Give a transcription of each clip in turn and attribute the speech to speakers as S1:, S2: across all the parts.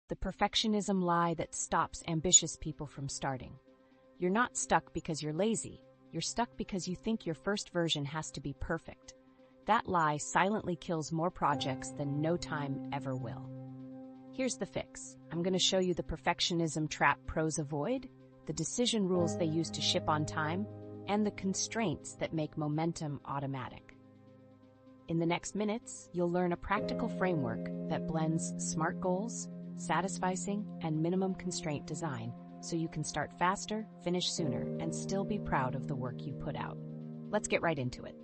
S1: the perfectionism lie that stops ambitious people from starting. You're not stuck because you're lazy. You're stuck because you think your first version has to be perfect. That lie silently kills more projects than no time ever will. Here's the fix. I'm going to show you the perfectionism trap pros avoid, the decision rules they use to ship on time, and the constraints that make momentum automatic. In the next minutes, you'll learn a practical framework that blends SMART goals, Satisficing, and Minimum Constraint Design so you can start faster, finish sooner, and still be proud of the work you put out. Let's get right into it.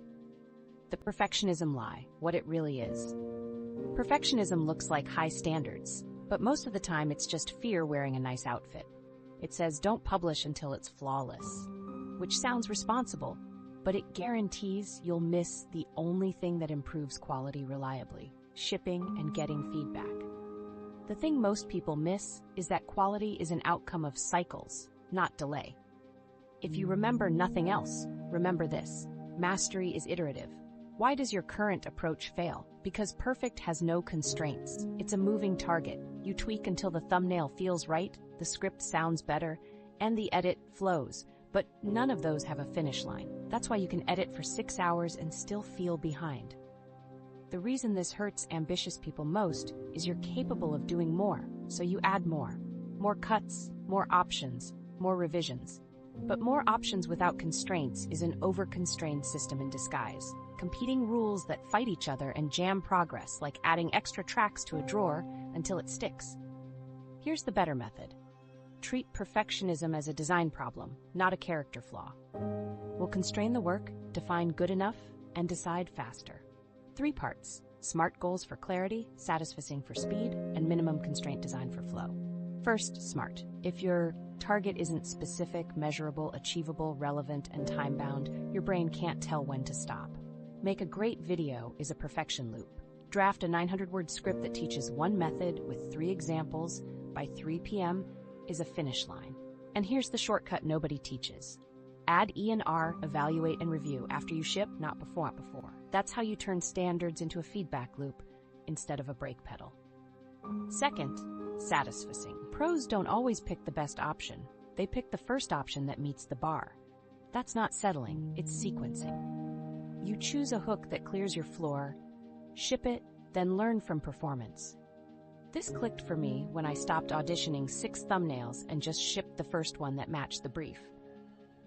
S1: The perfectionism lie, what it really is. Perfectionism looks like high standards, but most of the time it's just fear wearing a nice outfit. It says don't publish until it's flawless, which sounds responsible, but it guarantees you'll miss the only thing that improves quality reliably: shipping and getting feedback. The thing most people miss is that quality is an outcome of cycles, not delay. If you remember nothing else, remember this: mastery is iterative. Why does your current approach fail? Because perfect has no constraints. It's a moving target. You tweak until the thumbnail feels right, the script sounds better, and the edit flows. But none of those have a finish line. That's why you can edit for 6 hours and still feel behind. The reason this hurts ambitious people most is you're capable of doing more, so you add more. More cuts, more options, more revisions. But more options without constraints is an over-constrained system in disguise. Competing rules that fight each other and jam progress, like adding extra tracks to a drawer until it sticks. Here's the better method. Treat perfectionism as a design problem, not a character flaw. We'll constrain the work, define good enough, and decide faster. 3 parts: SMART goals for clarity, Satisficing for speed, and Minimum Constraint Design for flow. First, SMART. If your target isn't specific, measurable, achievable, relevant, and time-bound, your brain can't tell when to stop. Make a great video is a perfection loop. Draft a 900-word script that teaches one method with 3 examples by 3 p.m. is a finish line. And here's the shortcut nobody teaches. Add E&R, evaluate and review after you ship, not before. That's how you turn standards into a feedback loop instead of a brake pedal. Second, Satisficing. Pros don't always pick the best option. They pick the first option that meets the bar. That's not settling, it's sequencing. You choose a hook that clears your floor, ship it, then learn from performance. This clicked for me when I stopped auditioning 6 thumbnails and just shipped the first one that matched the brief.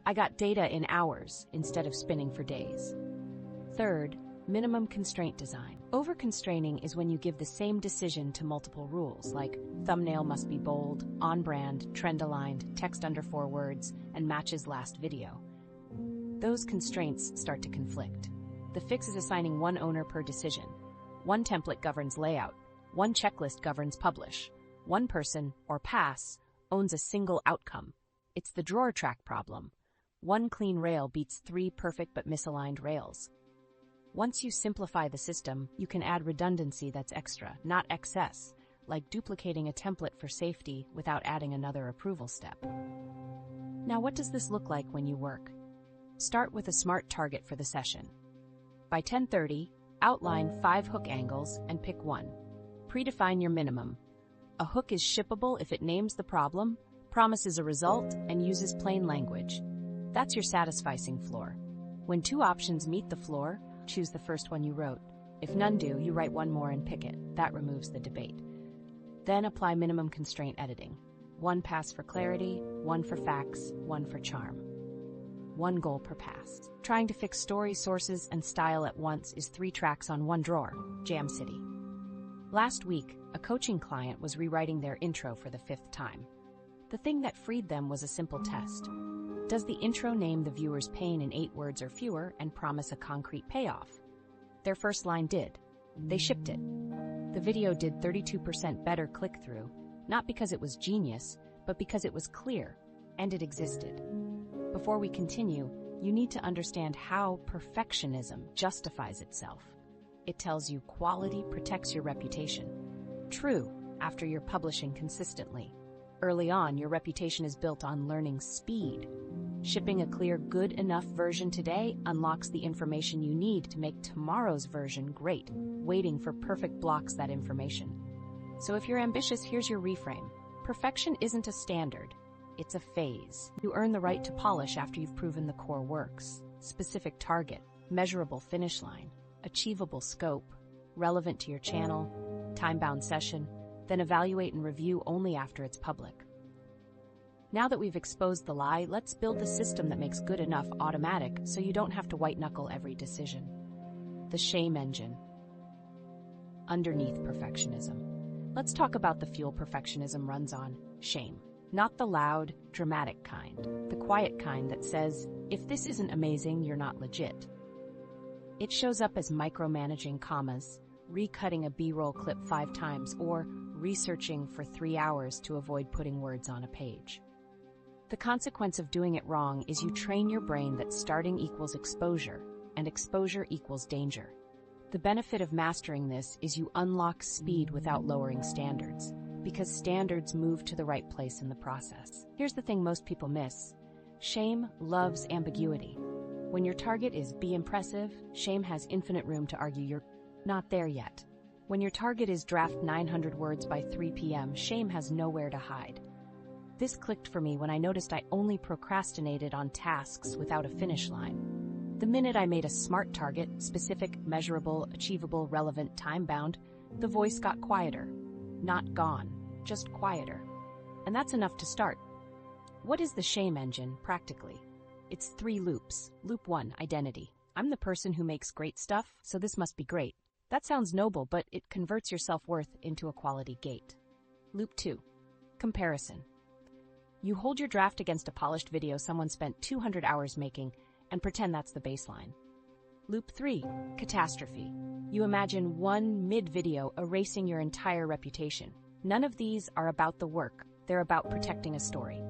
S1: I got data in hours instead of spinning for days. Third, Minimum Constraint Design. Over-constraining is when you give the same decision to multiple rules, like thumbnail must be bold, on-brand, trend-aligned, text under 4 words, and matches last video. Those constraints start to conflict. The fix is assigning 1 owner per decision. 1 template governs layout. 1 checklist governs publish. 1 person, or pass, owns a single outcome. It's the drawer track problem. 1 clean rail beats 3 perfect but misaligned rails. Once you simplify the system, you can add redundancy that's extra, not excess, like duplicating a template for safety without adding another approval step. Now, what does this look like when you work? Start with a SMART target for the session. By 10:30, outline 5 hook angles and pick 1. Predefine your minimum. A hook is shippable if it names the problem, promises a result, and uses plain language. That's your Satisficing floor. When 2 options meet the floor, choose the first one you wrote. If none do, you write 1 more and pick it. That removes the debate. Then apply minimum constraint editing. 1 pass for clarity, 1 for facts, 1 for charm. 1 goal per pass. Trying to fix story, sources, and style at once is 3 tracks on 1 drawer. Jam City. Last week, a coaching client was rewriting their intro for the 5th time. The thing that freed them was a simple test. Does the intro name the viewer's pain in 8 words or fewer and promise a concrete payoff? Their first line did. They shipped it. The video did 32% better click-through, not because it was genius, but because it was clear, and it existed. Before we continue, you need to understand how perfectionism justifies itself. It tells you quality protects your reputation. True, after you're publishing consistently. Early on, your reputation is built on learning speed. Shipping a clear, good enough version today unlocks the information you need to make tomorrow's version great. Waiting for perfect blocks that information. So if you're ambitious, here's your reframe. Perfection isn't a standard, it's a phase. You earn the right to polish after you've proven the core works. Specific target, measurable finish line, achievable scope, relevant to your channel, time-bound session, then evaluate and review only after it's public. Now that we've exposed the lie, let's build the system that makes good enough automatic so you don't have to white-knuckle every decision. The shame engine. Underneath perfectionism. Let's talk about the fuel perfectionism runs on: shame. Not the loud, dramatic kind. The quiet kind that says, if this isn't amazing, you're not legit. It shows up as micromanaging commas, recutting a B-roll clip 5 times, or researching for 3 hours to avoid putting words on a page. The consequence of doing it wrong is you train your brain that starting equals exposure, and exposure equals danger. The benefit of mastering this is you unlock speed without lowering standards, because standards move to the right place in the process. Here's the thing most people miss. Shame loves ambiguity. When your target is be impressive, shame has infinite room to argue you're not there yet. When your target is draft 900 words by 3 p.m., shame has nowhere to hide. This clicked for me when I noticed I only procrastinated on tasks without a finish line. The minute I made a SMART target, specific, measurable, achievable, relevant, time-bound, the voice got quieter. Not gone, just quieter. And that's enough to start. What is the shame engine, practically? It's 3 loops. Loop 1, identity. I'm the person who makes great stuff, so this must be great. That sounds noble, but it converts your self-worth into a quality gate. Loop 2, comparison. You hold your draft against a polished video someone spent 200 hours making and pretend that's the baseline. Loop 3, catastrophe. You imagine one mid-video erasing your entire reputation. None of these are about the work, they're about protecting a story.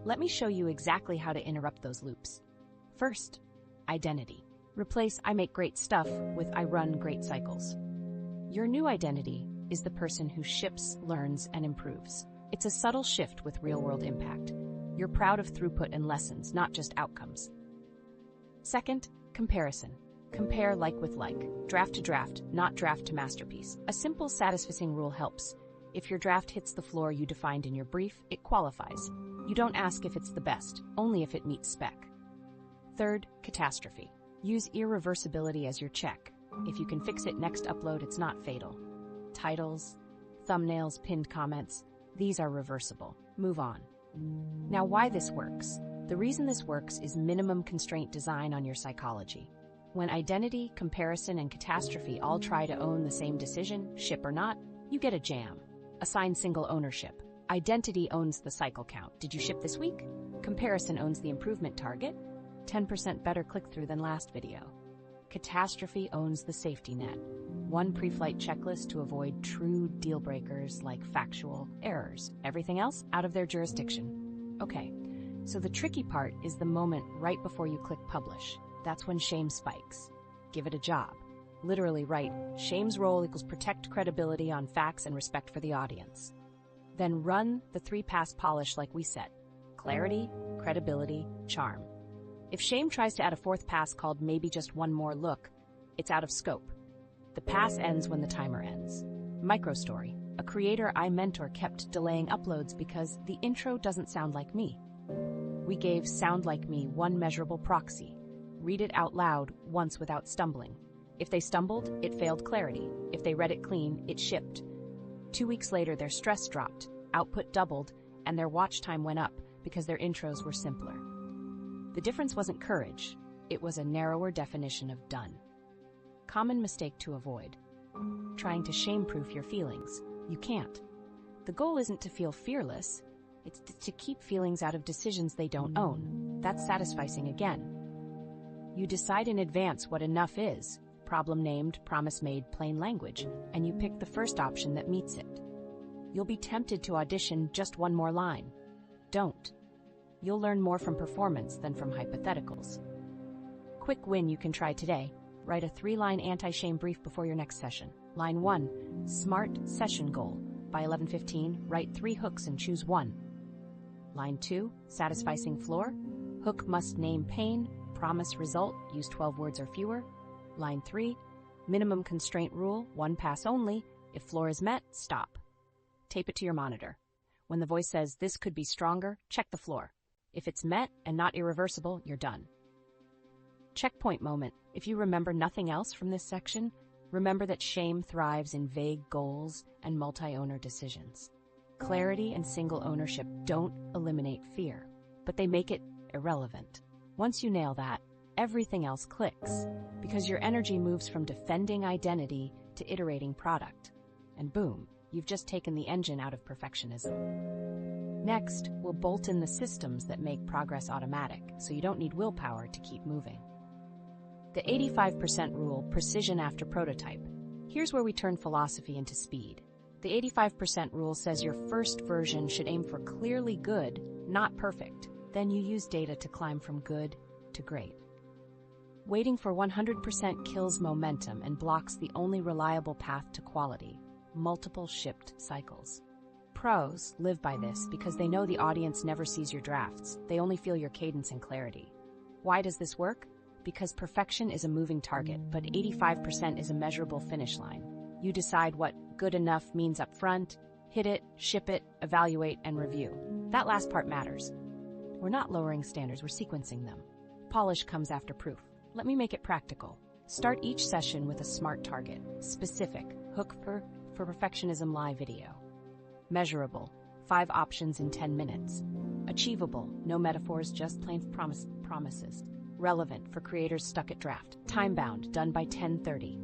S1: Let me show you exactly how to interrupt those loops. First, identity. Replace I make great stuff with I run great cycles. Your new identity is the person who ships, learns, and improves. It's a subtle shift with real-world impact. You're proud of throughput and lessons, not just outcomes. Second, comparison. Compare like with like. Draft to draft, not draft to masterpiece. A simple satisficing rule helps. If your draft hits the floor you defined in your brief, it qualifies. You don't ask if it's the best, only if it meets spec. Third, catastrophe. Use irreversibility as your check. If you can fix it next upload, it's not fatal. Titles, thumbnails, pinned comments, these are reversible. Move on. Now, why this works? The reason this works is minimum constraint design on your psychology. When identity, comparison, and catastrophe all try to own the same decision, ship or not, you get a jam. Assign single ownership. Identity owns the cycle count. Did you ship this week? Comparison owns the improvement target. 10% better click-through than last video. Catastrophe owns the safety net. One pre-flight checklist to avoid true deal breakers like factual errors. Everything else out of their jurisdiction. Okay, so the tricky part is the moment right before you click publish. That's when shame spikes. Give it a job. Literally write, shame's role equals protect credibility on facts and respect for the audience. Then run the 3-pass polish like we said. Clarity, credibility, charm. If shame tries to add a 4th pass called maybe just one more look, it's out of scope. The pass ends when the timer ends. Microstory. A creator I mentor kept delaying uploads because the intro doesn't sound like me. We gave Sound Like Me one measurable proxy. Read it out loud once without stumbling. If they stumbled, it failed clarity. If they read it clean, it shipped. 2 weeks later, their stress dropped, output doubled, and their watch time went up because their intros were simpler. The difference wasn't courage, it was a narrower definition of done. Common mistake to avoid. Trying to shame-proof your feelings. You can't. The goal isn't to feel fearless, it's to keep feelings out of decisions they don't own. That's satisficing again. You decide in advance what enough is, problem named, promise made, plain language, and you pick the first option that meets it. You'll be tempted to audition just one more line. Don't. You'll learn more from performance than from hypotheticals. Quick win you can try today. Write a 3-line anti-shame brief before your next session. Line 1, SMART session goal. By 11:15, write 3 hooks and choose one. Line 2, satisficing floor. Hook must name pain, promise result, use 12 words or fewer. Line 3, minimum constraint rule, 1 pass only. If floor is met, stop. tape it to your monitor. When the voice says, "This could be stronger," check the floor. If it's met and not irreversible, you're done. Checkpoint moment. If you remember nothing else from this section, remember that shame thrives in vague goals and multi-owner decisions. Clarity and single ownership don't eliminate fear, but they make it irrelevant. Once you nail that, everything else clicks, because your energy moves from defending identity to iterating product. And boom, you've just taken the engine out of perfectionism. Next, we'll bolt in the systems that make progress automatic, so you don't need willpower to keep moving. The 85% rule, precision after prototype. Here's where we turn philosophy into speed. The 85% rule says your first version should aim for clearly good, not perfect. Then you use data to climb from good to great. Waiting for 100% kills momentum and blocks the only reliable path to quality: multiple shipped cycles. Pros live by this because they know the audience never sees your drafts. They only feel your cadence and clarity. Why does this work? Because perfection is a moving target, but 85% is a measurable finish line. You decide what good enough means up front, hit it, ship it, evaluate, and review. That last part matters. We're not lowering standards, we're sequencing them. Polish comes after proof. Let me make it practical. Start each session with a SMART target. Specific, hook for Perfectionism Lie video. Measurable, 5 options in 10 minutes. Achievable, no metaphors, just plain promises. Relevant for creators stuck at draft. Time-bound, done by 10:30.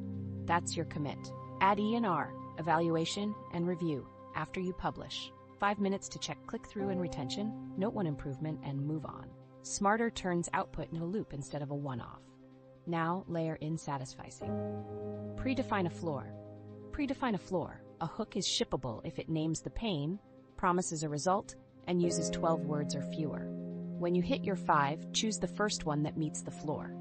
S1: That's your commit. Add E&R, evaluation, and review after you publish. 5 minutes to check click-through and retention, note one improvement, and move on. Smarter turns output into a loop instead of a one-off. Now layer in Satisficing. Predefine a floor. Predefine a floor. A hook is shippable if it names the pain, promises a result, and uses 12 words or fewer. When you hit your 5, choose the first one that meets the floor.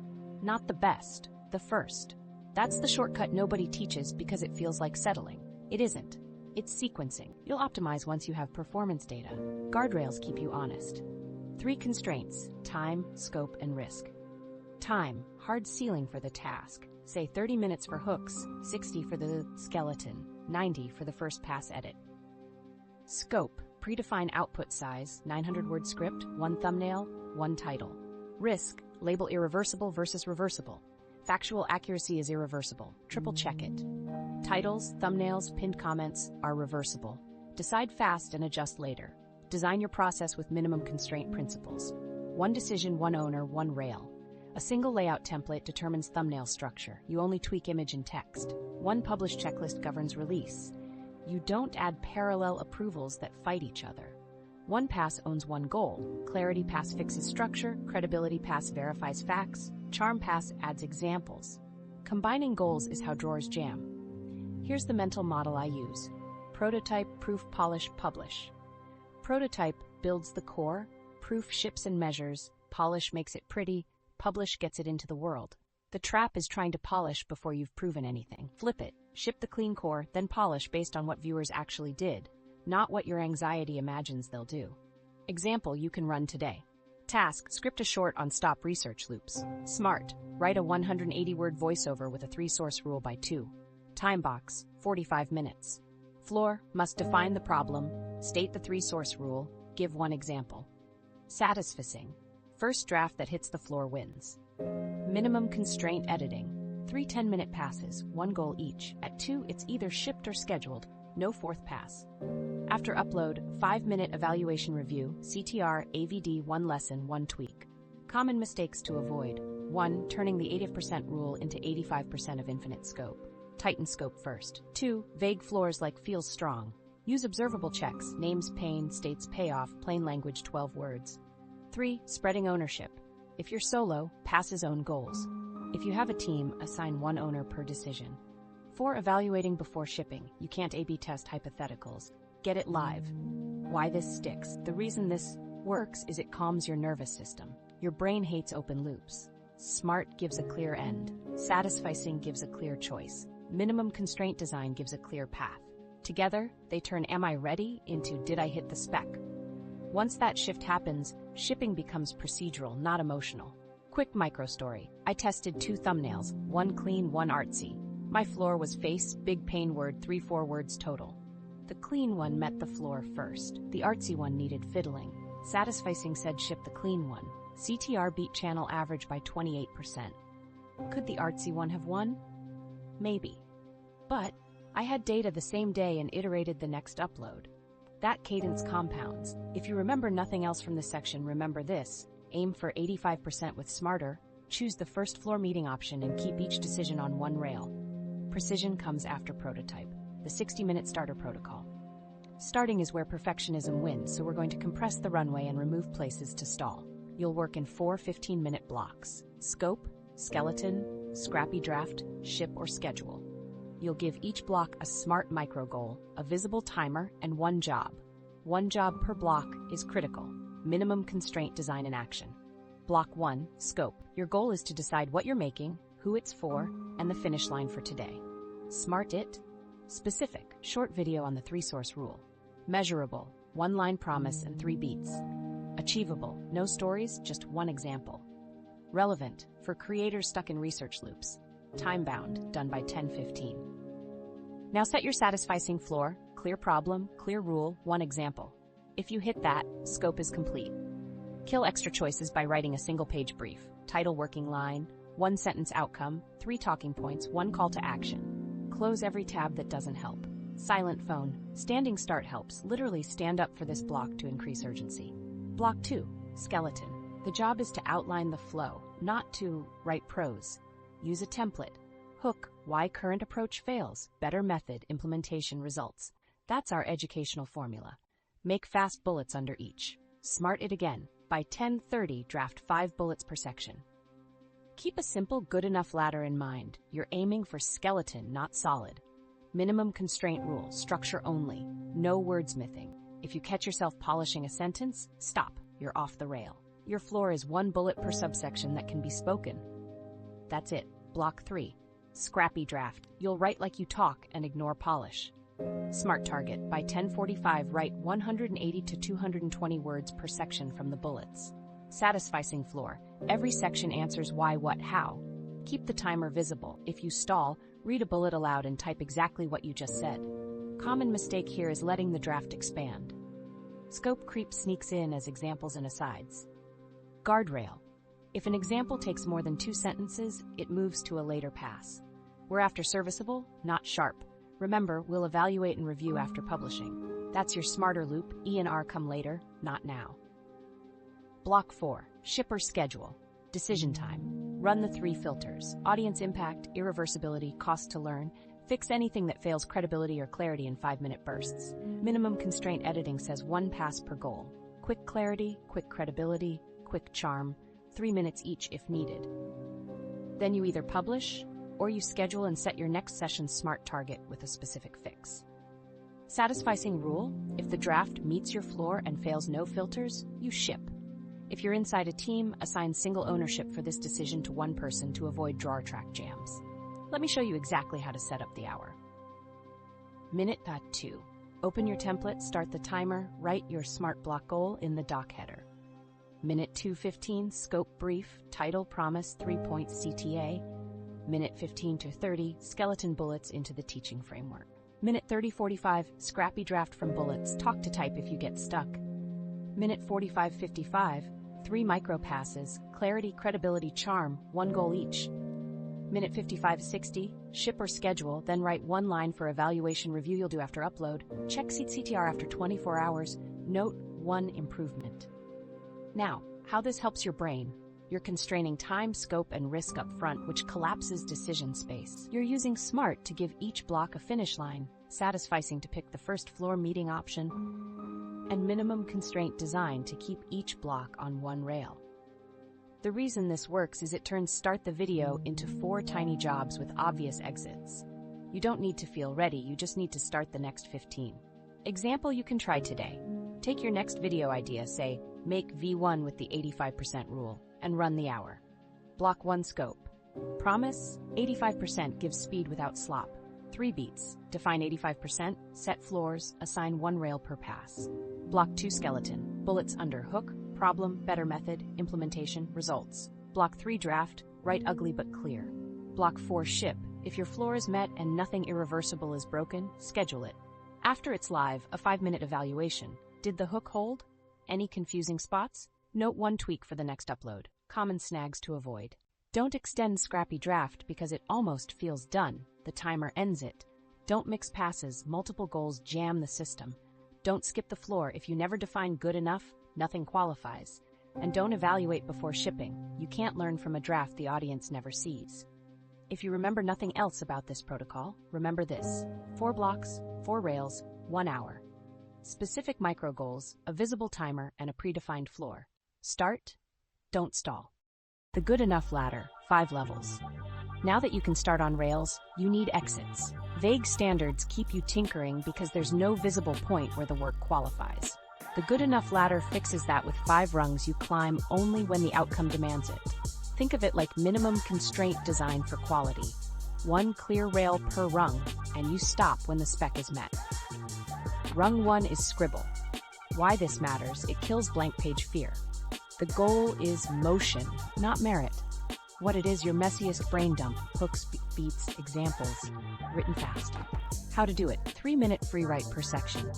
S1: Not the best, the first. That's the shortcut nobody teaches because it feels like settling. It isn't. It's sequencing. You'll optimize once you have performance data. Guardrails keep you honest. 3 constraints: time, scope, and risk. Time, hard ceiling for the task. Say 30 minutes for hooks, 60 for the skeleton, 90 for the first pass edit. Scope, predefine output size, 900-word script, 1 thumbnail, 1 title. Risk, label irreversible versus reversible. Factual accuracy is irreversible. Triple check it. Titles, thumbnails, pinned comments are reversible. Decide fast and adjust later. Design your process with minimum constraint principles. 1 decision, 1 owner, 1 rail. A single layout template determines thumbnail structure. You only tweak image and text. 1 publish checklist governs release. You don't add parallel approvals that fight each other. 1 pass owns 1 goal. Clarity pass fixes structure. Credibility pass verifies facts. Charm pass adds examples. Combining goals is how drawers jam. Here's the mental model I use. Prototype, proof, polish, publish. Prototype builds the core. Proof ships and measures. Polish makes it pretty. Publish gets it into the world. The trap is trying to polish before you've proven anything. Flip it. Ship the clean core, then polish based on what viewers actually did, not what your anxiety imagines they'll do. Example you can run today. Task, script a short on stop research loops. Smart, write a 180-word voiceover with a 3-source rule by 2. Time box, 45 minutes. Floor, must define the problem, state the 3-source rule, give 1 example. Satisficing, first draft that hits the floor wins. Minimum constraint editing, 3 10-minute passes, 1 goal each. At 2, it's either shipped or scheduled, no 4th pass. After upload, 5-minute evaluation review, CTR, AVD, 1 lesson, 1 tweak. Common mistakes to avoid. 1, turning the 80% rule into 85% of infinite scope. Tighten scope first. 2, vague floors like feels strong. Use observable checks, names pain, states payoff, plain language 12 words. 3, spreading ownership. If you're solo, passes own goals. If you have a team, assign 1 owner per decision. 4, evaluating before shipping. You can't A/B test hypotheticals. Get it live. Why this sticks? The reason this works is it calms your nervous system. Your brain hates open loops. SMART gives a clear end. Satisficing gives a clear choice. Minimum Constraint Design gives a clear path. Together, they turn "Am I ready?" into "Did I hit the spec?" Once that shift happens, shipping becomes procedural, not emotional. Quick micro story. I tested 2 thumbnails, 1 clean, 1 artsy. My floor was face, big pain word, 3-4 words total. The clean one met the floor first. The artsy one needed fiddling. Satisficing said ship the clean one. CTR beat channel average by 28%. Could the artsy one have won? Maybe. But I had data the same day and iterated the next upload. That cadence compounds. If you remember nothing else from this section, remember this. Aim for 85% with smarter. Choose the first floor meeting option and keep each decision on one rail. Precision comes after prototype. The 60-minute starter protocol. Starting is where perfectionism wins, so we're going to compress the runway and remove places to stall. You'll work in 4 15-minute blocks. Scope, skeleton, scrappy draft, ship, or schedule. You'll give each block a SMART micro goal, a visible timer, and one job. One job per block is critical. Minimum Constraint Design in action. Block 1, Scope. Your goal is to decide what you're making, who it's for, and the finish line for today. SMART it. Specific, short video on the 3-source rule. Measurable, 1-line promise and 3 beats. Achievable, no stories, just one example. Relevant, for creators stuck in research loops. Time-bound, done by 10:15. Now set your satisficing floor, clear problem, clear rule, one example. If you hit that, scope is complete. Kill extra choices by writing a single-page brief. Title, working line, 1-sentence outcome, 3 talking points, 1 call to action. Close every tab that doesn't help. Silent phone. Standing start helps. Literally stand up for this block to increase urgency. Block 2, skeleton. The job is to outline the flow, not to write prose. Use a template. Hook, why current approach fails, better method, implementation results. That's our educational formula. Make fast bullets under each. SMART it again. By 10:30, draft 5 bullets per section. Keep a simple, good enough ladder in mind. You're aiming for skeleton, not solid. Minimum constraint rule, structure only. No wordsmithing. If you catch yourself polishing a sentence, stop. You're off the rail. Your floor is 1 bullet per subsection that can be spoken. That's it. Block 3. Scrappy draft. You'll write like you talk and ignore polish. SMART target. By 10:45, write 180 to 220 words per section from the bullets. Satisficing floor. Every section answers why, what, how. Keep the timer visible. If you stall, read a bullet aloud and type exactly what you just said. Common mistake here is letting the draft expand. Scope creep sneaks in as examples and asides. Guardrail. If an example takes more than 2 sentences, it moves to a later pass. We're after serviceable, not sharp. Remember, we'll evaluate and review after publishing. That's your smarter loop. E and R come later, not now. Block 4. Shipper schedule. Decision time. Run the 3 filters. Audience impact, irreversibility, cost to learn. Fix anything that fails credibility or clarity in 5-minute bursts. Minimum constraint editing says 1 pass per goal. Quick clarity, quick credibility, quick charm. 3 minutes each if needed. Then you either publish, or you schedule and set your next session's SMART target with a specific fix. Satisficing rule, if the draft meets your floor and fails no filters, you ship. If you're inside a team, assign single ownership for this decision to one person to avoid drawer track jams. Let me show you exactly how to set up the hour. Minute 2. Open your template, start the timer, write your SMART block goal in the doc header. Minute 2:15, scope brief, title, promise, 3 points CTA. Minute 15 to 30, skeleton bullets into the teaching framework. Minute 30-45, scrappy draft from bullets, talk to type if you get stuck. Minute 45-55, 3 micro passes, clarity, credibility, charm, 1 goal each. Minute 55-60, ship or schedule, then write 1 line for evaluation review you'll do after upload. Check CTR after 24 hours. Note 1 improvement. Now, how this helps your brain. You're constraining time, scope, and risk up front, which collapses decision space. You're using SMART to give each block a finish line, Satisficing to pick the first floor meeting option, and Minimum Constraint Design to keep each block on 1 rail. The reason this works is it turns start the video into 4 tiny jobs with obvious exits. You don't need to feel ready, you just need to start the next 15. Example you can try today. Take your next video idea, say, make V1 with the 85% rule, and run the hour. Block 1 scope. Promise, 85% gives speed without slop. 3 beats, define 85%, set floors, assign 1 rail per pass. Block 2 skeleton, bullets under hook, problem, better method, implementation, results. Block 3 draft, write ugly but clear. Block 4 ship, if your floor is met and nothing irreversible is broken, schedule it. After it's live, a 5-minute evaluation. Did the hook hold? Any confusing spots? Note one tweak for the next upload. Common snags to avoid. Don't extend scrappy draft because it almost feels done. The timer ends it. Don't mix passes. Multiple goals jam the system. Don't skip the floor. If you never define good enough, nothing qualifies. And don't evaluate before shipping. You can't learn from a draft the audience never sees. If you remember nothing else about this protocol, remember this: 4 blocks, 4 rails, 1 hour. Specific micro goals, a visible timer, and a predefined floor. Start, don't stall. The good enough ladder, 5 levels. Now that you can start on rails, you need exits. Vague standards keep you tinkering because there's no visible point where the work qualifies. The good enough ladder fixes that with 5 rungs you climb only when the outcome demands it. Think of it like minimum constraint design for quality. 1 clear rail per rung, and you stop when the spec is met. Rung 1 is scribble. Why this matters: it kills blank page fear. The goal is motion, not merit. What it is: your messiest brain dump, hooks, beats, examples, written fast. How to do it: 3-minute free write per section.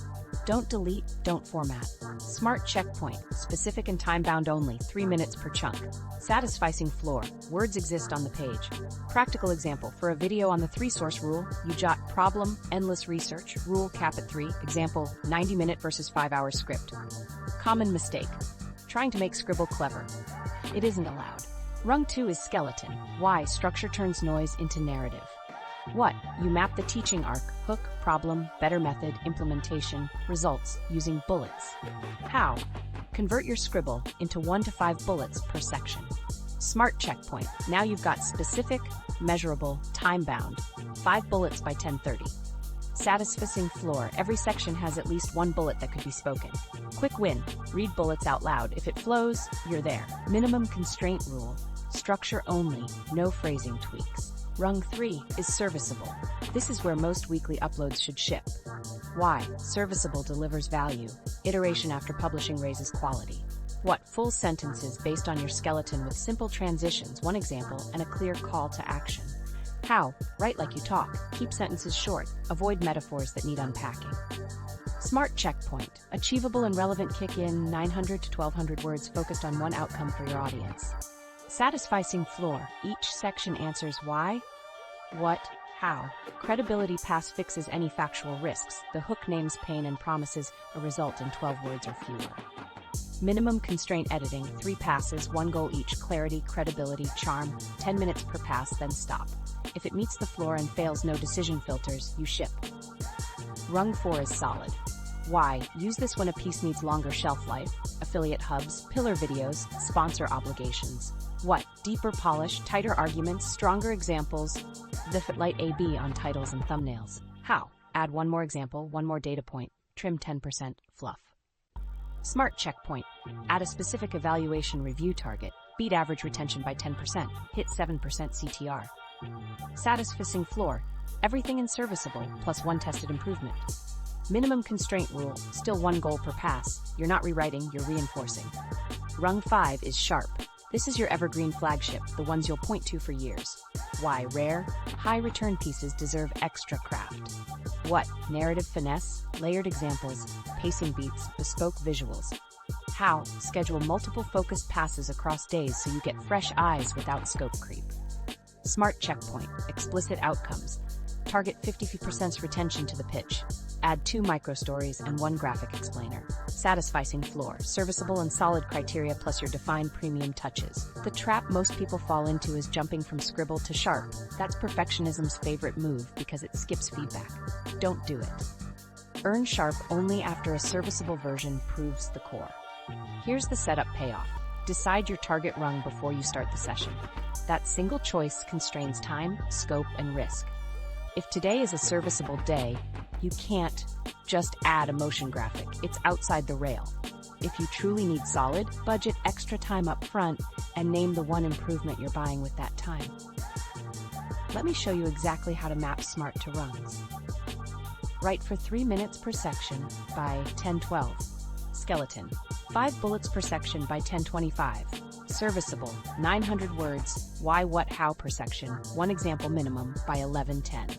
S1: Don't delete, don't format. Smart checkpoint, specific and time-bound only, 3 minutes per chunk. Satisficing floor, words exist on the page. Practical example: for a video on the 3-source rule, you jot problem, endless research, rule cap at 3, example, 90-minute versus 5-hour script. Common mistake: trying to make scribble clever. It isn't allowed. Rung 2 is skeleton. Why? Structure turns noise into narrative. What? You map the teaching arc: hook, problem, better method, implementation, results, using bullets. How? Convert your scribble into 1 to 5 bullets per section. Smart checkpoint: now you've got specific, measurable, time-bound. 5 bullets by 10:30. Satisficing floor: every section has at least 1 bullet that could be spoken. Quick win: read bullets out loud. If it flows, you're there. Minimum constraint rule: structure only, no phrasing tweaks. Rung 3 is serviceable. This is where most weekly uploads should ship. Why? Serviceable delivers value. Iteration after publishing raises quality. What? Full sentences based on your skeleton with simple transitions, 1 example, and a clear call to action. How? Write like you talk. Keep sentences short. Avoid metaphors that need unpacking. Smart checkpoint: achievable and relevant. Kick in 900 to 1200 words focused on 1 outcome for your audience. Satisficing floor: each section answers why, what, how. Credibility pass fixes any factual risks. The hook names pain and promises a result in 12 words or fewer. Minimum constraint editing: 3 passes, 1 goal each. Clarity, credibility, charm. 10 minutes per pass, then stop. If it meets the floor and fails, no decision filters, you ship. Rung 4 is solid. Why? Use this when a piece needs longer shelf life, affiliate hubs, pillar videos, sponsor obligations. What? Deeper polish, tighter arguments, stronger examples. The light AB on titles and thumbnails. How? Add 1 more example, 1 more data point, trim 10%, fluff. Smart checkpoint: add a specific evaluation review target, beat average retention by 10%, hit 7% CTR. Satisficing floor: everything in serviceable, plus 1 tested improvement. Minimum constraint rule: still 1 goal per pass. You're not rewriting, you're reinforcing. Rung 5 is sharp. This is your evergreen flagship, the ones you'll point to for years. Why? Rare, high return pieces deserve extra craft. What? Narrative finesse, layered examples, pacing beats, bespoke visuals. How? Schedule multiple focused passes across days so you get fresh eyes without scope creep. Smart checkpoint: explicit outcomes. Target 50% retention to the pitch. Add 2 micro-stories and 1 graphic explainer. Satisficing floor: serviceable and solid criteria plus your defined premium touches. The trap most people fall into is jumping from scribble to sharp. That's perfectionism's favorite move because it skips feedback. Don't do it. Earn sharp only after a serviceable version proves the core. Here's the setup payoff. Decide your target rung before you start the session. That single choice constrains time, scope, and risk. If today is a serviceable day, you can't just add a motion graphic. It's outside the rail. If you truly need solid, budget extra time up front and name the 1 improvement you're buying with that time. Let me show you exactly how to map smart to rungs. Write for 3 minutes per section by 10:12. Skeleton: 5 bullets per section by 10:25. Serviceable: 900 words, why, what, how per section, 1 example minimum by 11:10.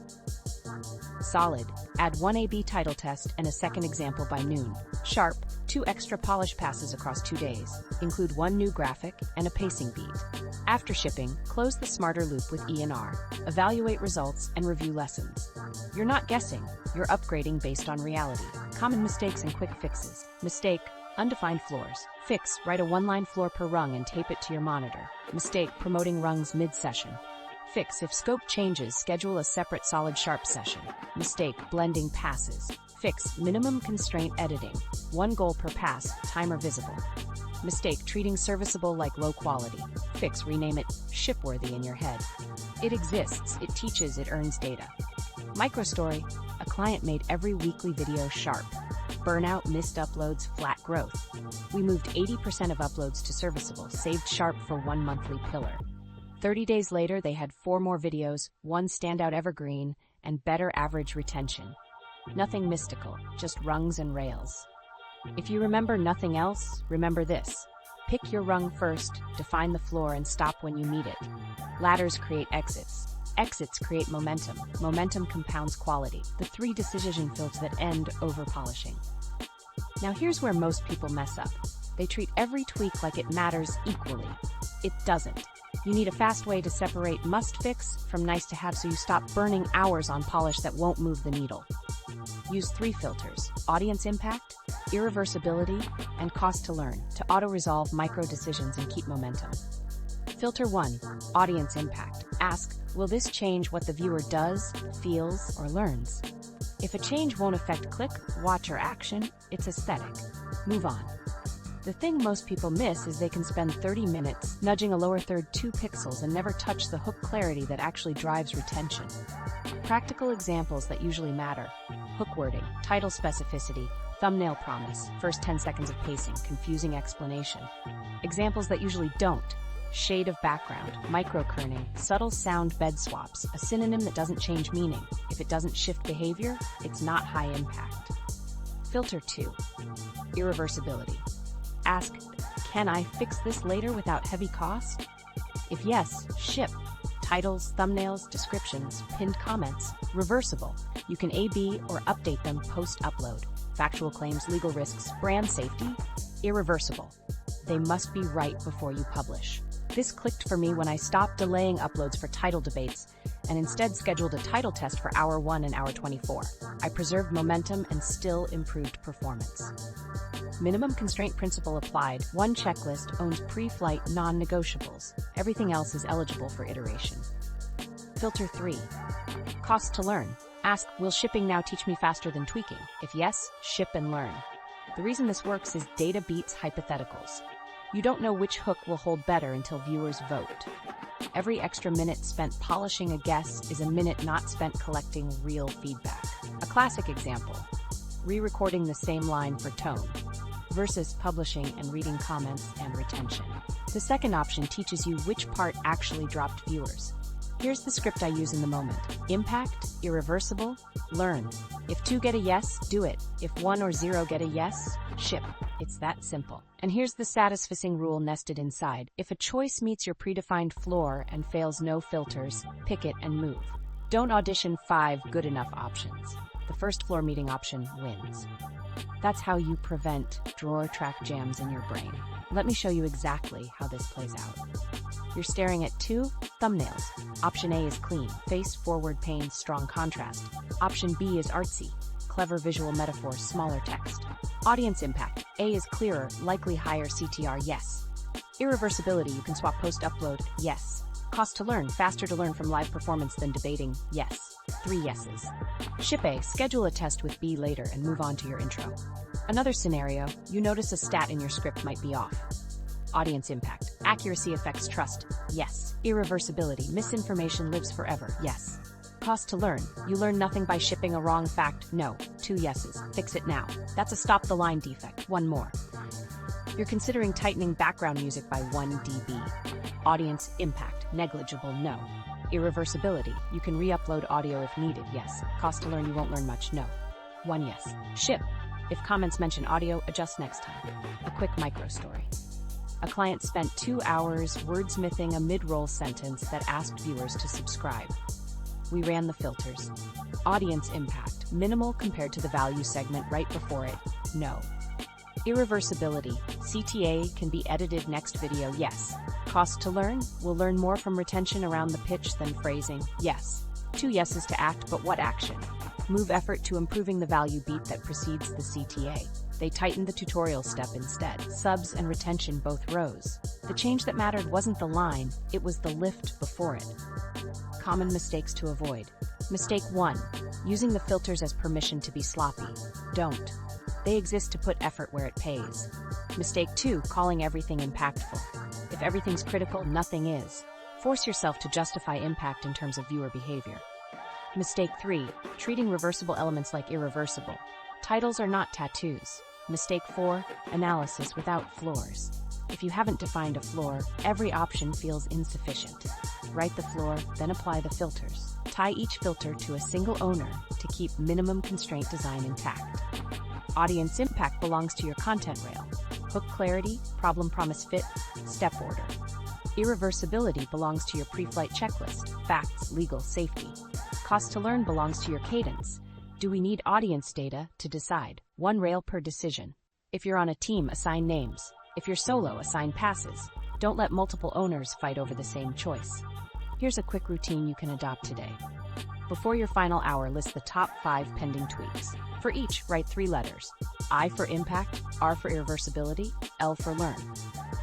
S1: Solid: Add one A/B title test and a second example by noon. Sharp, 2 extra polish passes across 2 days. Include 1 new graphic and a pacing beat. After shipping, close the smarter loop with E&R. Evaluate results and review lessons. You're not guessing, you're upgrading based on reality. Common mistakes and quick fixes. Mistake: undefined floors. Fix: write a 1-line floor per rung and tape it to your monitor. Mistake: promoting rungs mid-session. Fix: if scope changes, schedule a separate solid sharp session. Mistake: blending passes. Fix: minimum constraint editing. 1 goal per pass, timer visible. Mistake: treating serviceable like low quality. Fix: rename it shipworthy in your head. It exists, it teaches, it earns data. Microstory: a client made every weekly video sharp. Burnout, missed uploads, flat growth. We moved 80% of uploads to serviceable, saved sharp for 1 monthly pillar. 30 days later, they had 4 more videos, 1 standout evergreen, and better average retention. Nothing mystical, just rungs and rails. If you remember nothing else, remember this. Pick your rung first, define the floor, and stop when you need it. Ladders create exits. Exits create momentum. Momentum compounds quality. The 3 decision fields that end over-polishing. Now here's where most people mess up. They treat every tweak like it matters equally. It doesn't. You need a fast way to separate must-fix from nice-to-have so you stop burning hours on polish that won't move the needle. Use 3 filters: audience impact, irreversibility, and cost to learn to auto-resolve micro-decisions and keep momentum. Filter 1, audience impact. Ask, will this change what the viewer does, feels, or learns? If a change won't affect click, watch, or action, it's aesthetic. Move on. The thing most people miss is they can spend 30 minutes nudging a lower third 2 pixels and never touch the hook clarity that actually drives retention. Practical examples that usually matter: hook wording, title specificity, thumbnail promise, first 10 seconds of pacing, confusing explanation. Examples that usually don't: shade of background, microkerning, subtle sound bed swaps, a synonym that doesn't change meaning. If it doesn't shift behavior, it's not high impact. Filter 2, irreversibility. Ask, can I fix this later without heavy cost? If yes, ship. Titles, thumbnails, descriptions, pinned comments, reversible. You can A/B or update them post-upload. Factual claims, legal risks, brand safety, irreversible. They must be right before you publish. This clicked for me when I stopped delaying uploads for title debates and instead scheduled a title test for hour 1 and hour 24. I preserved momentum and still improved performance. Minimum constraint principle applied. 1 checklist owns pre-flight non-negotiables. Everything else is eligible for iteration. Filter 3, cost to learn. Ask, will shipping now teach me faster than tweaking? If yes, ship and learn. The reason this works is data beats hypotheticals. You don't know which hook will hold better until viewers vote. Every extra minute spent polishing a guess is a minute not spent collecting real feedback. A classic example: re-recording the same line for tone versus publishing and reading comments and retention. The second option teaches you which part actually dropped viewers. Here's the script I use in the moment: impact, irreversible, learn. If 2 get a yes, do it. If 1 or 0 get a yes, ship. It's that simple. And here's the satisficing rule nested inside. If a choice meets your predefined floor and fails no filters, pick it and move. Don't audition 5 good enough options. The first floor meeting option wins. That's how you prevent drawer track jams in your brain. Let me show you exactly how this plays out. You're staring at 2 thumbnails. Option A is clean, face forward pane, strong contrast. Option B is artsy, clever visual metaphors, smaller text. Audience impact: A is clearer, likely higher CTR, yes. Irreversibility: you can swap post-upload, yes. Cost to learn: faster to learn from live performance than debating, yes. 3 yeses. Ship A: schedule a test with B later and move on to your intro. Another scenario: you notice a stat in your script might be off. Audience impact: accuracy affects trust, yes. Irreversibility: misinformation lives forever, yes. Cost to learn: you learn nothing by shipping a wrong fact, no. 2 yeses. Fix it now. That's a stop the line defect. 1 more. You're considering tightening background music by 1 dB. Audience impact: negligible, no. Irreversibility: you can re-upload audio if needed, yes. Cost to learn: you won't learn much, no. 1 yes. Ship: if comments mention audio, adjust next time. A quick micro story. A client spent 2 hours wordsmithing a mid-roll sentence that asked viewers to subscribe. We ran the filters. Audience impact, minimal compared to the value segment right before it, no. Irreversibility, CTA can be edited next video, yes. Cost to learn, we'll learn more from retention around the pitch than phrasing, yes. 2 yeses to act, but what action? Move effort to improving the value beat that precedes the CTA. They tightened the tutorial step instead. Subs and retention both rose. The change that mattered wasn't the line, it was the lift before it. Common mistakes to avoid. Mistake 1. Using the filters as permission to be sloppy. Don't. They exist to put effort where it pays. Mistake 2. Calling everything impactful. If everything's critical, nothing is. Force yourself to justify impact in terms of viewer behavior. Mistake 3. Treating reversible elements like irreversible. Titles are not tattoos. Mistake 4. Analysis without floors. If you haven't defined a floor, every option feels insufficient. Write the floor, then apply the filters. Tie each filter to a single owner to keep minimum constraint design intact. Audience impact belongs to your content rail. Hook clarity, problem promise fit, step order. Irreversibility belongs to your pre-flight checklist, facts, legal, safety. Cost to learn belongs to your cadence. Do we need audience data to decide? 1 rail per decision. If you're on a team, assign names. If you're solo, assign passes. Don't let multiple owners fight over the same choice. Here's a quick routine you can adopt today. Before your final hour, list the top 5 pending tweaks. For each, write 3 letters. I for impact, R for irreversibility, L for learn.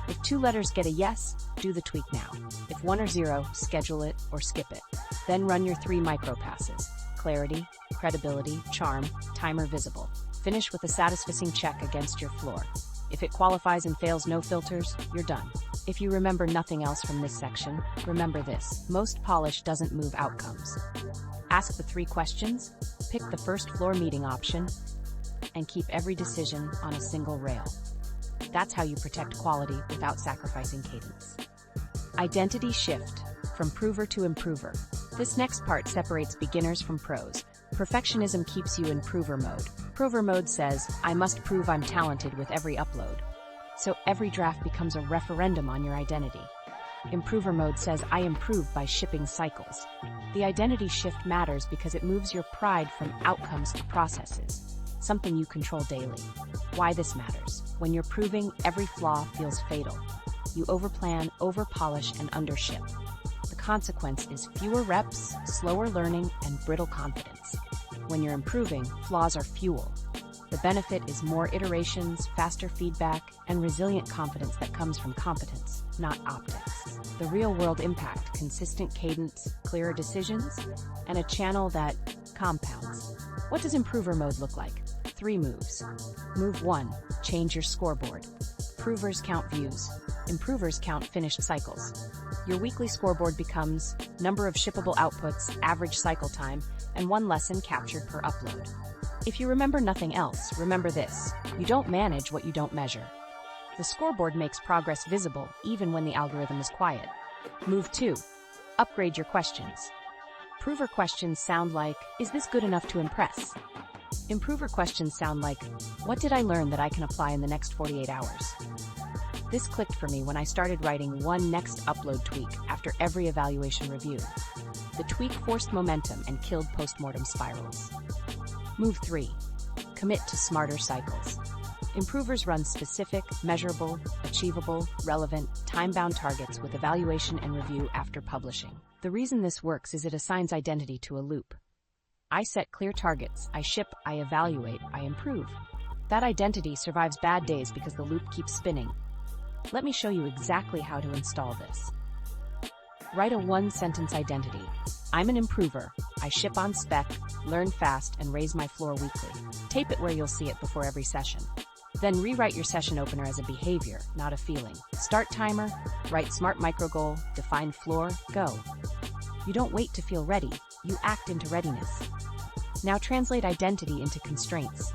S1: If 2 letters get a yes, do the tweak now. If 1 or 0, schedule it or skip it. Then run your 3 micro passes. Clarity, credibility, charm, timer visible. Finish with a satisficing check against your floor. If it qualifies and fails no filters, you're done. If you remember nothing else from this section, remember this: most polish doesn't move outcomes. Ask the 3 questions, pick the first floor meeting option, and keep every decision on a single rail. That's how you protect quality without sacrificing cadence. Identity shift, from prover to improver. This next part separates beginners from pros. Perfectionism keeps you in prover mode. Prover mode says, I must prove I'm talented with every upload. So every draft becomes a referendum on your identity. Improver mode says, I improve by shipping cycles. The identity shift matters because it moves your pride from outcomes to processes, something you control daily. Why this matters? When you're proving, every flaw feels fatal. You overplan, overpolish, and undership. The consequence is fewer reps, slower learning, and brittle confidence. When you're improving, flaws are fuel. The benefit is more iterations, faster feedback, and resilient confidence that comes from competence, not optics. The real-world impact: consistent cadence, clearer decisions, and a channel that compounds. What does improver mode look like? 3 moves. Move 1, change your scoreboard. Provers count views. Improvers count finished cycles. Your weekly scoreboard becomes number of shippable outputs, average cycle time, and 1 lesson captured per upload. If you remember nothing else, remember this: you don't manage what you don't measure. The scoreboard makes progress visible even when the algorithm is quiet. Move 2, upgrade your questions. Prover questions sound like, is this good enough to impress? Improver questions sound like, what did I learn that I can apply in the next 48 hours? This clicked for me when I started writing 1 next upload tweak after every evaluation review. The tweak forced momentum and killed postmortem spirals. Move 3, commit to smarter cycles. Improvers run specific, measurable, achievable, relevant, time-bound targets with evaluation and review after publishing. The reason this works is it assigns identity to a loop. I set clear targets, I ship, I evaluate, I improve. That identity survives bad days because the loop keeps spinning. Let me show you exactly how to install this. Write a 1-sentence identity. I'm an improver. I ship on spec, learn fast, and raise my floor weekly. Tape it where you'll see it before every session. Then rewrite your session opener as a behavior, not a feeling. Start timer, write smart micro goal, define floor, go. You don't wait to feel ready, you act into readiness. Now translate identity into constraints.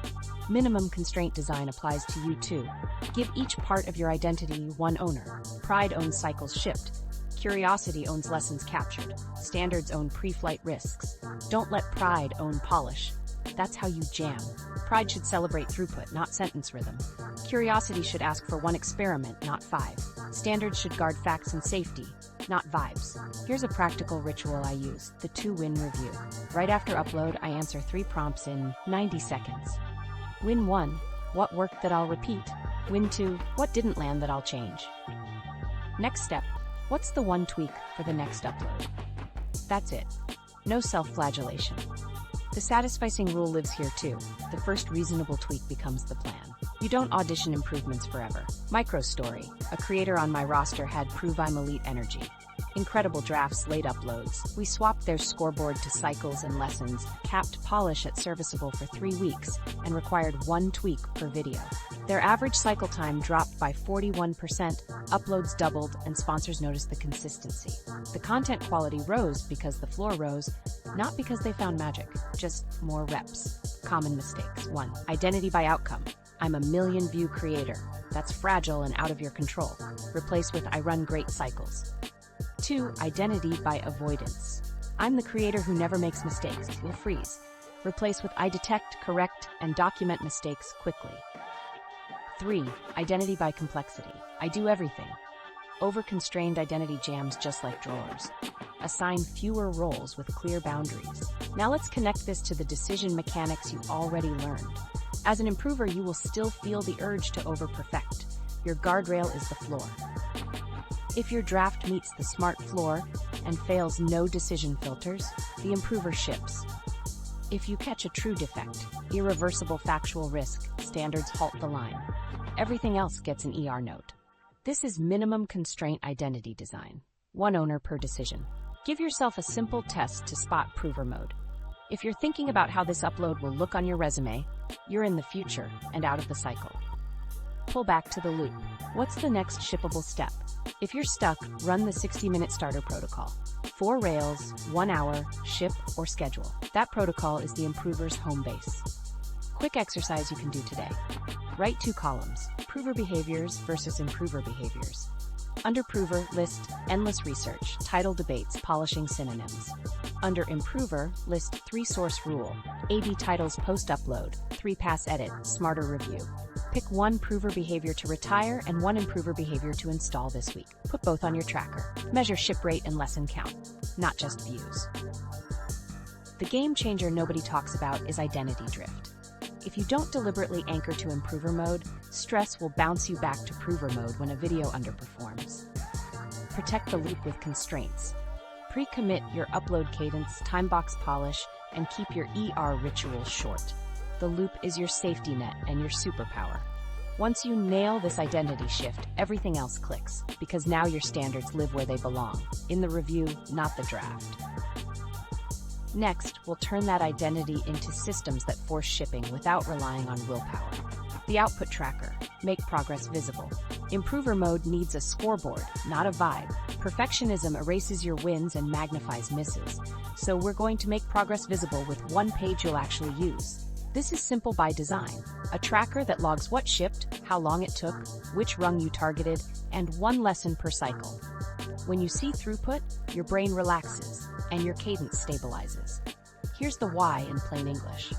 S1: Minimum Constraint Design applies to you too. Give each part of your identity 1 owner. Pride owns cycles shipped. Curiosity owns lessons captured. Standards own pre-flight risks. Don't let pride own polish. That's how you jam. Pride should celebrate throughput, not sentence rhythm. Curiosity should ask for 1 experiment, not 5. Standards should guard facts and safety. not vibes. Here's a practical ritual I use, the 2-win review. Right after upload, I answer 3 prompts in 90 seconds. Win 1, what worked that I'll repeat? Win 2, what didn't land that I'll change? Next step, what's the one tweak for the next upload? That's it. No self-flagellation. The satisficing rule lives here too. The first reasonable tweak becomes the plan. You don't audition improvements forever. Micro story. A creator on my roster had Prove I'm Elite energy. Incredible drafts, late uploads. We swapped their scoreboard to cycles and lessons, capped polish at serviceable for 3 weeks, and required 1 tweak per video. Their average cycle time dropped by 41%, uploads doubled, and sponsors noticed the consistency. The content quality rose because the floor rose, not because they found magic, just more reps. Common mistakes. 1. Identity by outcome. I'm a million-view creator. That's fragile and out of your control. Replace with I run great cycles. 2. Identity by avoidance. I'm the creator who never makes mistakes. You'll freeze. Replace with I detect, correct, and document mistakes quickly. 3. Identity by complexity. I do everything. Over-constrained identity jams just like drawers. Assign fewer roles with clear boundaries. Now let's connect this to the decision mechanics you already learned. As an improver, you will still feel the urge to over-perfect. Your guardrail is the floor. If your draft meets the smart floor and fails no decision filters, the improver ships. If you catch a true defect, irreversible factual risk, standards halt the line. Everything else gets an ER note. This is minimum constraint identity design. 1 owner per decision. Give yourself a simple test to spot prover mode. If you're thinking about how this upload will look on your resume, you're in the future and out of the cycle. Pull back to the loop. What's the next shippable step? If you're stuck, run the 60-minute starter protocol. 4 rails, 1 hour, ship or schedule. That protocol is the improver's home base. Quick exercise you can do today. Write 2 columns, prover behaviors versus improver behaviors. Under prover, list endless research, title debates, polishing synonyms. Under improver, list 3 source rule, A/B titles post-upload, 3 pass edit, smarter review. Pick 1 prover behavior to retire and 1 improver behavior to install this week. Put both on your tracker. Measure ship rate and lesson count, not just views. The game changer nobody talks about is identity drift. If you don't deliberately anchor to improver mode, stress will bounce you back to prover mode when a video underperforms. Protect the loop with constraints. Pre-commit your upload cadence, time box polish, and keep your ER ritual short. The loop is your safety net and your superpower. Once you nail this identity shift, everything else clicks, because now your standards live where they belong, in the review, not the draft. Next, we'll turn that identity into systems that force shipping without relying on willpower. The output tracker. Make progress visible. Improver mode needs a scoreboard, not a vibe. Perfectionism erases your wins and magnifies misses. So we're going to make progress visible with 1 page you'll actually use. This is simple by design. A tracker that logs what shipped, how long it took, which rung you targeted, and 1 lesson per cycle. When you see throughput, your brain relaxes and your cadence stabilizes. Here's the why in plain English.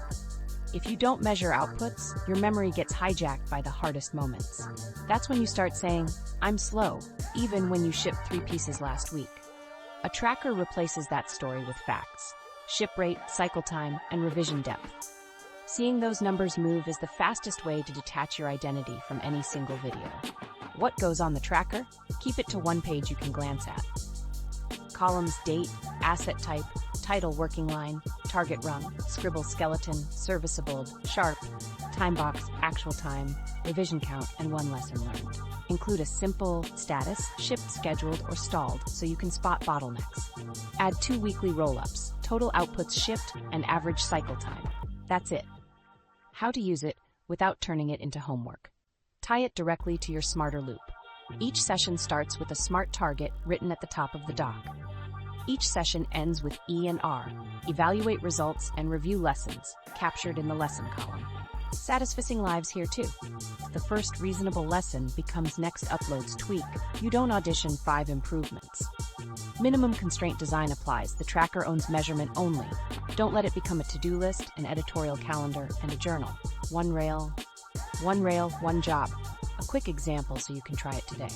S1: If you don't measure outputs, your memory gets hijacked by the hardest moments. That's when you start saying, I'm slow, even when you shipped 3 pieces last week. A tracker replaces that story with facts: ship rate, cycle time, and revision depth. Seeing those numbers move is the fastest way to detach your identity from any single video. What goes on the tracker? Keep it to 1 page you can glance at. Columns: date, asset type, title, working line, target rung, scribble, skeleton, serviceable, sharp, time box, actual time, revision count, and 1 lesson learned. Include a simple status, shipped, scheduled, or stalled, so you can spot bottlenecks. Add 2 weekly roll-ups, total outputs shipped, and average cycle time. That's it. How to use it without turning it into homework. Tie it directly to your smarter loop. Each session starts with a SMART target written at the top of the doc. Each session ends with E and R, evaluate results and review lessons, captured in the lesson column. Satisficing lives here too. The first reasonable lesson becomes next upload's tweak. You don't audition 5 improvements. Minimum Constraint Design applies. The tracker owns measurement only. Don't let it become a to-do list, an editorial calendar, and a journal. 1 rail, 1 job. A quick example so you can try it today.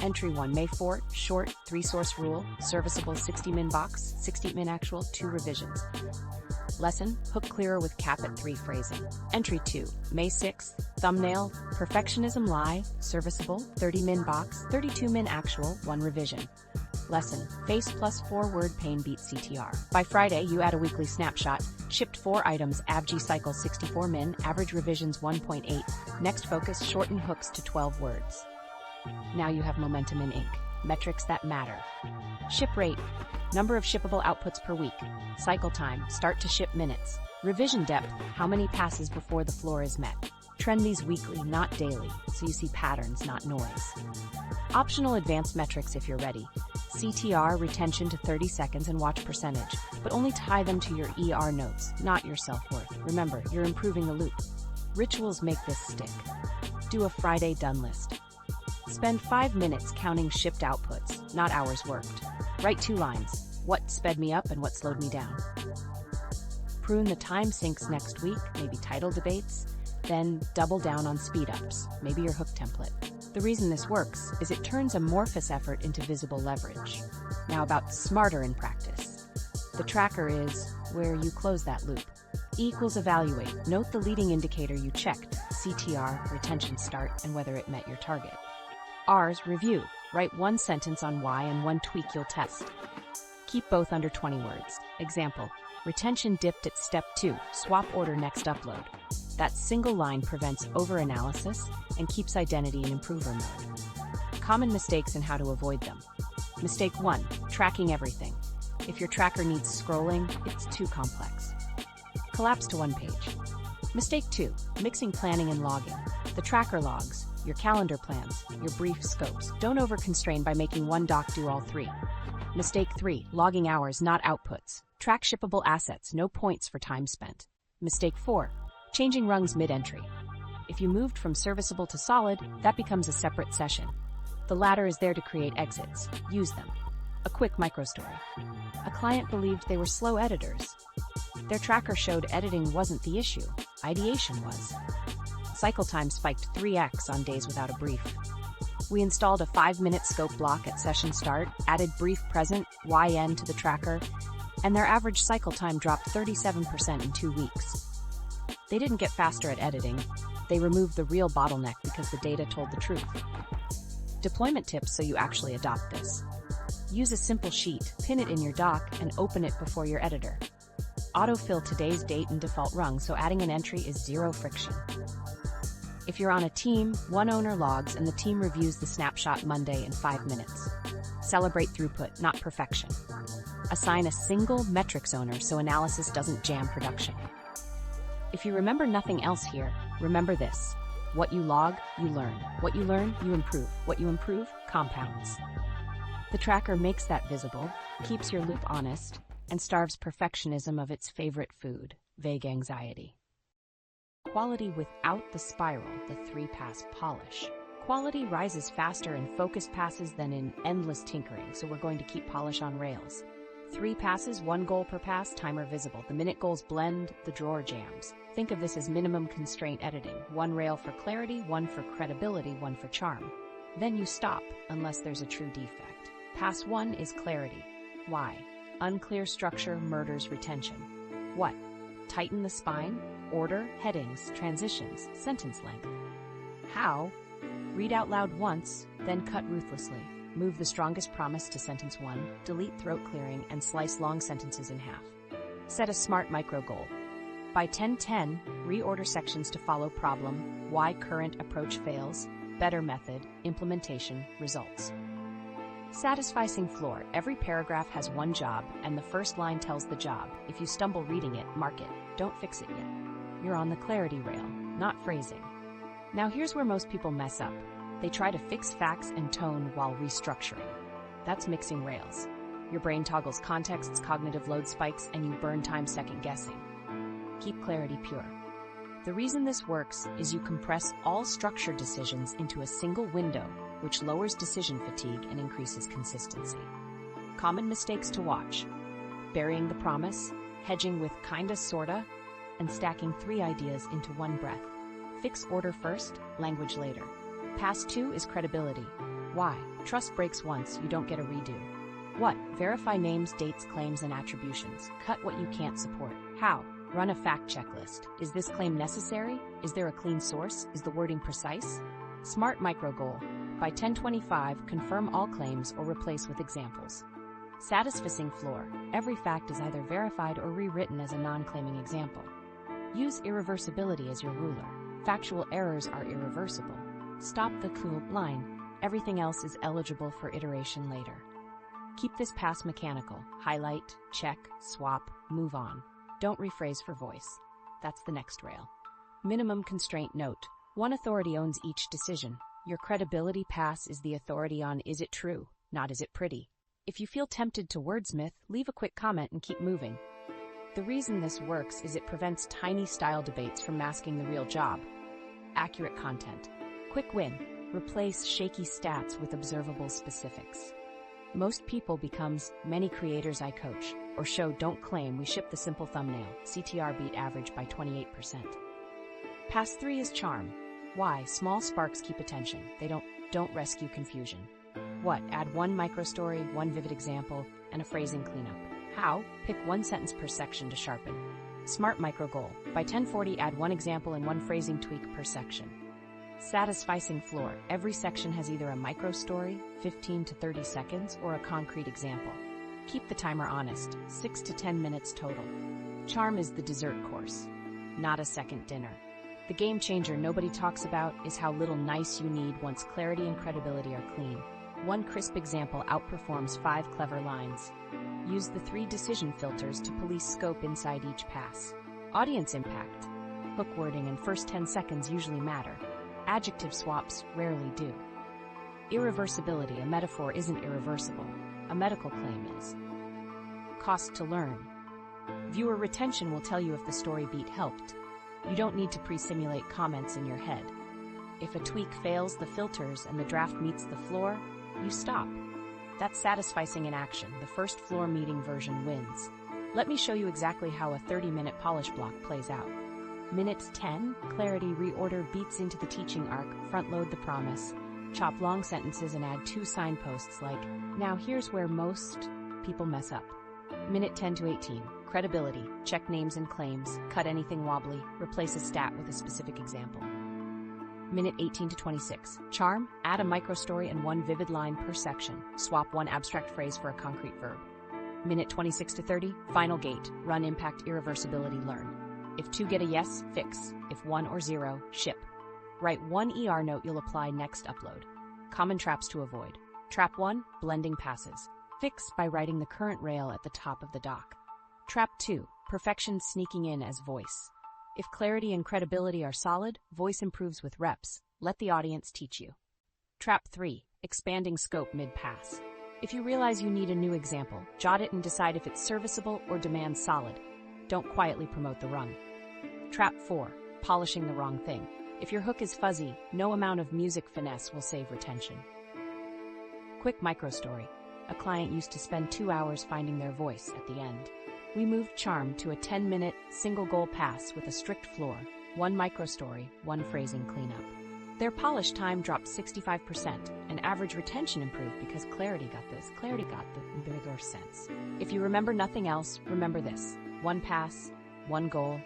S1: Entry 1, May 4, short, 3-source rule, serviceable 60-min box, 60-min actual, 2 revisions. Lesson, hook clearer with cap at 3 phrasing. Entry 2, May 6, thumbnail, Perfectionism Lie, serviceable, 30-min box, 32-min actual, 1 revision. Lesson, face plus 4-word pain beats CTR. By Friday, you add a weekly snapshot, shipped 4 items, AVG cycle 64 min, average revisions 1.8, next focus, shorten hooks to 12 words. Now you have momentum in ink, metrics that matter. Ship rate, number of shippable outputs per week. Cycle time, start to ship minutes. Revision depth, how many passes before the floor is met. Trend these weekly, not daily, so you see patterns, not noise. Optional advanced metrics if you're ready. CTR, retention to 30 seconds and watch percentage, but only tie them to your ER notes, not your self-worth. Remember, you're improving the loop. Rituals make this stick. Do a Friday done list. Spend 5 minutes counting shipped outputs, not hours worked. Write 2 lines, what sped me up and what slowed me down. Prune the time sinks next week, maybe title debates, then double down on speed-ups, maybe your hook template. The reason this works is it turns amorphous effort into visible leverage. Now about smarter in practice. The tracker is where you close that loop. E equals evaluate. Note the leading indicator you checked, CTR, retention start, and whether it met your target. R's, review. Write 1 sentence on why and 1 tweak you'll test. Keep both under 20 words. Example, retention dipped at step 2, swap order next upload. That single line prevents over-analysis and keeps identity in improver mode. Common mistakes and how to avoid them. Mistake 1, tracking everything. If your tracker needs scrolling, it's too complex. Collapse to 1 page. Mistake 2, mixing planning and logging. The tracker logs, your calendar plans, your brief scopes. Don't over-constrain by making one doc do all 3. Mistake 3, logging hours, not outputs. Track shippable assets, no points for time spent. Mistake 4, changing rungs mid-entry. If you moved from serviceable to solid, that becomes a separate session. The latter is there to create exits. Use them. A quick microstory. A client believed they were slow editors. Their tracker showed editing wasn't the issue, ideation was. Cycle time spiked 3x on days without a brief. We installed a 5-minute scope block at session start, added brief present, YN to the tracker, and their average cycle time dropped 37% in 2 weeks. They didn't get faster at editing, they removed the real bottleneck because the data told the truth. Deployment tips so you actually adopt this. Use a simple sheet, pin it in your doc, and open it before your editor. Autofill today's date and default rung so adding an entry is 0 friction. If you're on a team, 1 owner logs and the team reviews the snapshot Monday in 5 minutes. Celebrate throughput, not perfection. Assign a single metrics owner so analysis doesn't jam production. If you remember nothing else here, remember this. What you log, you learn. What you learn, you improve. What you improve, compounds. The tracker makes that visible, keeps your loop honest, and starves perfectionism of its favorite food, vague anxiety. Quality without the spiral, the 3-pass polish. Quality rises faster in focused passes than in endless tinkering, so we're going to keep polish on rails. 3 passes, 1 goal per pass, timer visible. The minute goals blend, the drawer jams. Think of this as minimum constraint editing. 1 rail for clarity, 1 for credibility, 1 for charm. Then you stop, unless there's a true defect. Pass 1 is clarity. Why? Unclear structure murders retention. What? Tighten the spine? Order, headings, transitions, sentence length. How? Read out loud once, then cut ruthlessly. Move the strongest promise to sentence 1, delete throat clearing, and slice long sentences in half. Set a smart micro goal. By 10:10, reorder sections to follow problem, why current approach fails, better method, implementation, results. Satisficing floor. Every paragraph has 1 job, and the first line tells the job. If you stumble reading it, mark it. Don't fix it yet. You're on the clarity rail, not phrasing. Now here's where most people mess up. They try to fix facts and tone while restructuring. That's mixing rails. Your brain toggles contexts, cognitive load spikes, and you burn time second-guessing. Keep clarity pure. The reason this works is you compress all structured decisions into a single window, which lowers decision fatigue and increases consistency. Common mistakes to watch: burying the promise, hedging with kinda sorta, and stacking 3 ideas into 1 breath. Fix order first, language later. Pass 2 is credibility. Why? Trust breaks once, you don't get a redo. What? Verify names, dates, claims, and attributions. Cut what you can't support. How? Run a fact checklist. Is this claim necessary? Is there a clean source? Is the wording precise? Smart micro goal. By 1025, confirm all claims or replace with examples. Satisficing floor. Every fact is either verified or rewritten as a non-claiming example. Use irreversibility as your ruler. Factual errors are irreversible. Stop the cool line. Everything else is eligible for iteration later. Keep this pass mechanical. Highlight, check, swap, move on. Don't rephrase for voice. That's the next rail. Minimum constraint note. One authority owns each decision. Your credibility pass is the authority on is it true, not is it pretty. If you feel tempted to wordsmith, leave a quick comment and keep moving. The reason this works is it prevents tiny style debates from masking the real job. Accurate content. Quick win. Replace shaky stats with observable specifics. Most people becomes many creators I coach, or show don't claim we ship the simple thumbnail. CTR beat average by 28%. Pass 3 is charm. Why? Small sparks keep attention. They don't rescue confusion. What? Add one micro story, one vivid example, and a phrasing cleanup. How? Pick one sentence per section to sharpen. Smart micro goal. By 1040, add one example and one phrasing tweak per section. Satisficing floor. Every section has either a micro story, 15 to 30 seconds, or a concrete example. Keep the timer honest, 6 to 10 minutes total. Charm is the dessert course, not a second dinner. The game changer nobody talks about is how little nice you need once clarity and credibility are clean. One crisp example outperforms 5 clever lines. Use the 3 decision filters to police scope inside each pass. Audience impact. Hook wording and first 10 seconds usually matter. Adjective swaps rarely do. Irreversibility. A metaphor isn't irreversible. A medical claim is. Cost to learn. Viewer retention will tell you if the story beat helped. You don't need to pre-simulate comments in your head. If a tweak fails the filters and the draft meets the floor, you stop. That's Satisficing in action. The first floor meeting version wins. Let me show you exactly how a 30-minute polish block plays out. Minute 10, clarity reorder beats into the teaching arc, front-load the promise, chop long sentences and add 2 signposts like, now here's where most people mess up. Minute 10 to 18, credibility, check names and claims, cut anything wobbly, replace a stat with a specific example. Minute 18 to 26, charm, add a microstory and 1 vivid line per section, swap 1 abstract phrase for a concrete verb. Minute 26 to 30, final gate, run impact irreversibility learn. If 2 get a yes, fix. If 1 or 0, ship. Write 1 ER note you'll apply next upload. Common traps to avoid. Trap 1, blending passes. Fix by writing the current rail at the top of the doc. Trap 2, perfection sneaking in as voice. If clarity and credibility are solid, voice improves with reps. Let the audience teach you. Trap 3, expanding scope mid-pass. If you realize you need a new example, jot it and decide if it's serviceable or demands solid. Don't quietly promote the rung. Trap 4, polishing the wrong thing. If your hook is fuzzy, no amount of music finesse will save retention. Quick microstory. A client used to spend 2 hours finding their voice at the end. We moved charm to a 10-minute, single-goal pass with a strict floor, 1 microstory, 1 phrasing cleanup. Their polish time dropped 65%, and average retention improved because clarity got the bigger sense. If you remember nothing else, remember this. 1 pass, 1 goal,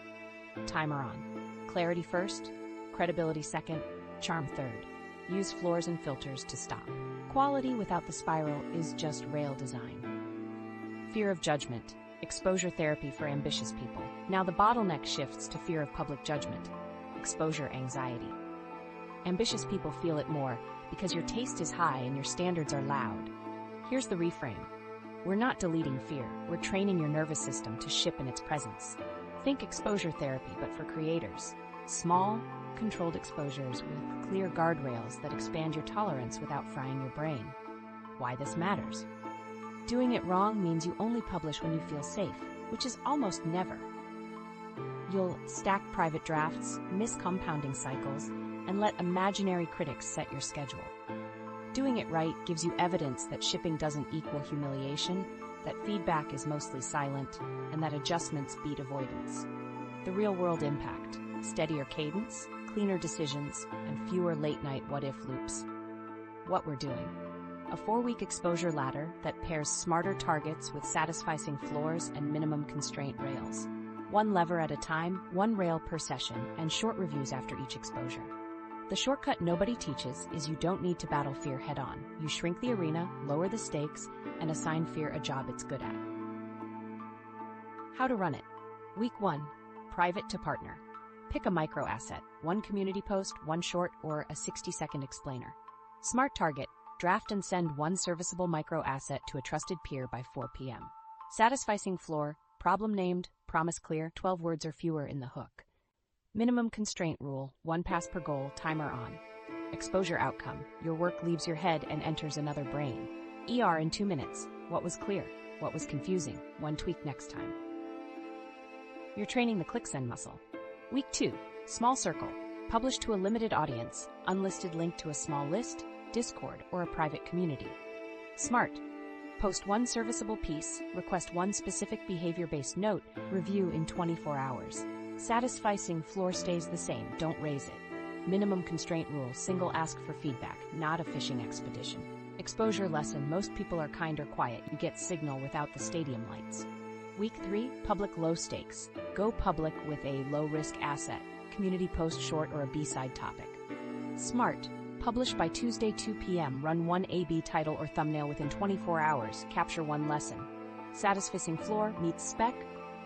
S1: timer on. Clarity first, credibility second, charm third. Use floors and filters to stop. Quality without the spiral is just rail design. Fear of judgment. Exposure therapy for ambitious people. Now the bottleneck shifts to fear of public judgment. Exposure anxiety. Ambitious people feel it more because your taste is high and your standards are loud. Here's the reframe. We're not deleting fear, we're training your nervous system to ship in its presence. Think exposure therapy, but for creators. Small, controlled exposures with clear guardrails that expand your tolerance without frying your brain. Why this matters. Doing it wrong means you only publish when you feel safe, which is almost never. You'll stack private drafts, miss compounding cycles, and let imaginary critics set your schedule. Doing it right gives you evidence that shipping doesn't equal humiliation, that feedback is mostly silent, and that adjustments beat avoidance. The real-world impact: steadier cadence, cleaner decisions, and fewer late-night what-if loops. What we're doing. A 4-week exposure ladder that pairs smarter targets with satisficing floors and minimum constraint rails. One lever at a time, one rail per session, and short reviews after each exposure. The shortcut nobody teaches is you don't need to battle fear head-on. You shrink the arena, lower the stakes, and assign fear a job it's good at. How to run it. Week 1. Private to partner. Pick a micro asset, one community post, one short, or a 60-second explainer. Smart target. Draft and send one serviceable micro asset to a trusted peer by 4 p.m. Satisficing floor. Problem named, promise clear, 12 words or fewer in the hook. Minimum constraint rule, 1 pass per goal, timer on. Exposure outcome, your work leaves your head and enters another brain. ER in 2 minutes, what was clear, what was confusing, one tweak next time. You're training the click-send muscle. Week 2, small circle, publish to a limited audience, unlisted link to a small list, Discord, or a private community. Smart. Post one serviceable piece, request one specific behavior-based note, review in 24 hours. Satisficing floor stays the same, don't raise it. Minimum constraint rule, single ask for feedback, not a fishing expedition. Exposure lesson, most people are kind or quiet, you get signal without the stadium lights. Week 3, public low stakes. Go public with a low-risk asset, community post short or a B-side topic. Smart. Publish by Tuesday 2 p.m. Run one A/B title or thumbnail within 24 hours. Capture one lesson. Satisficing floor meets spec.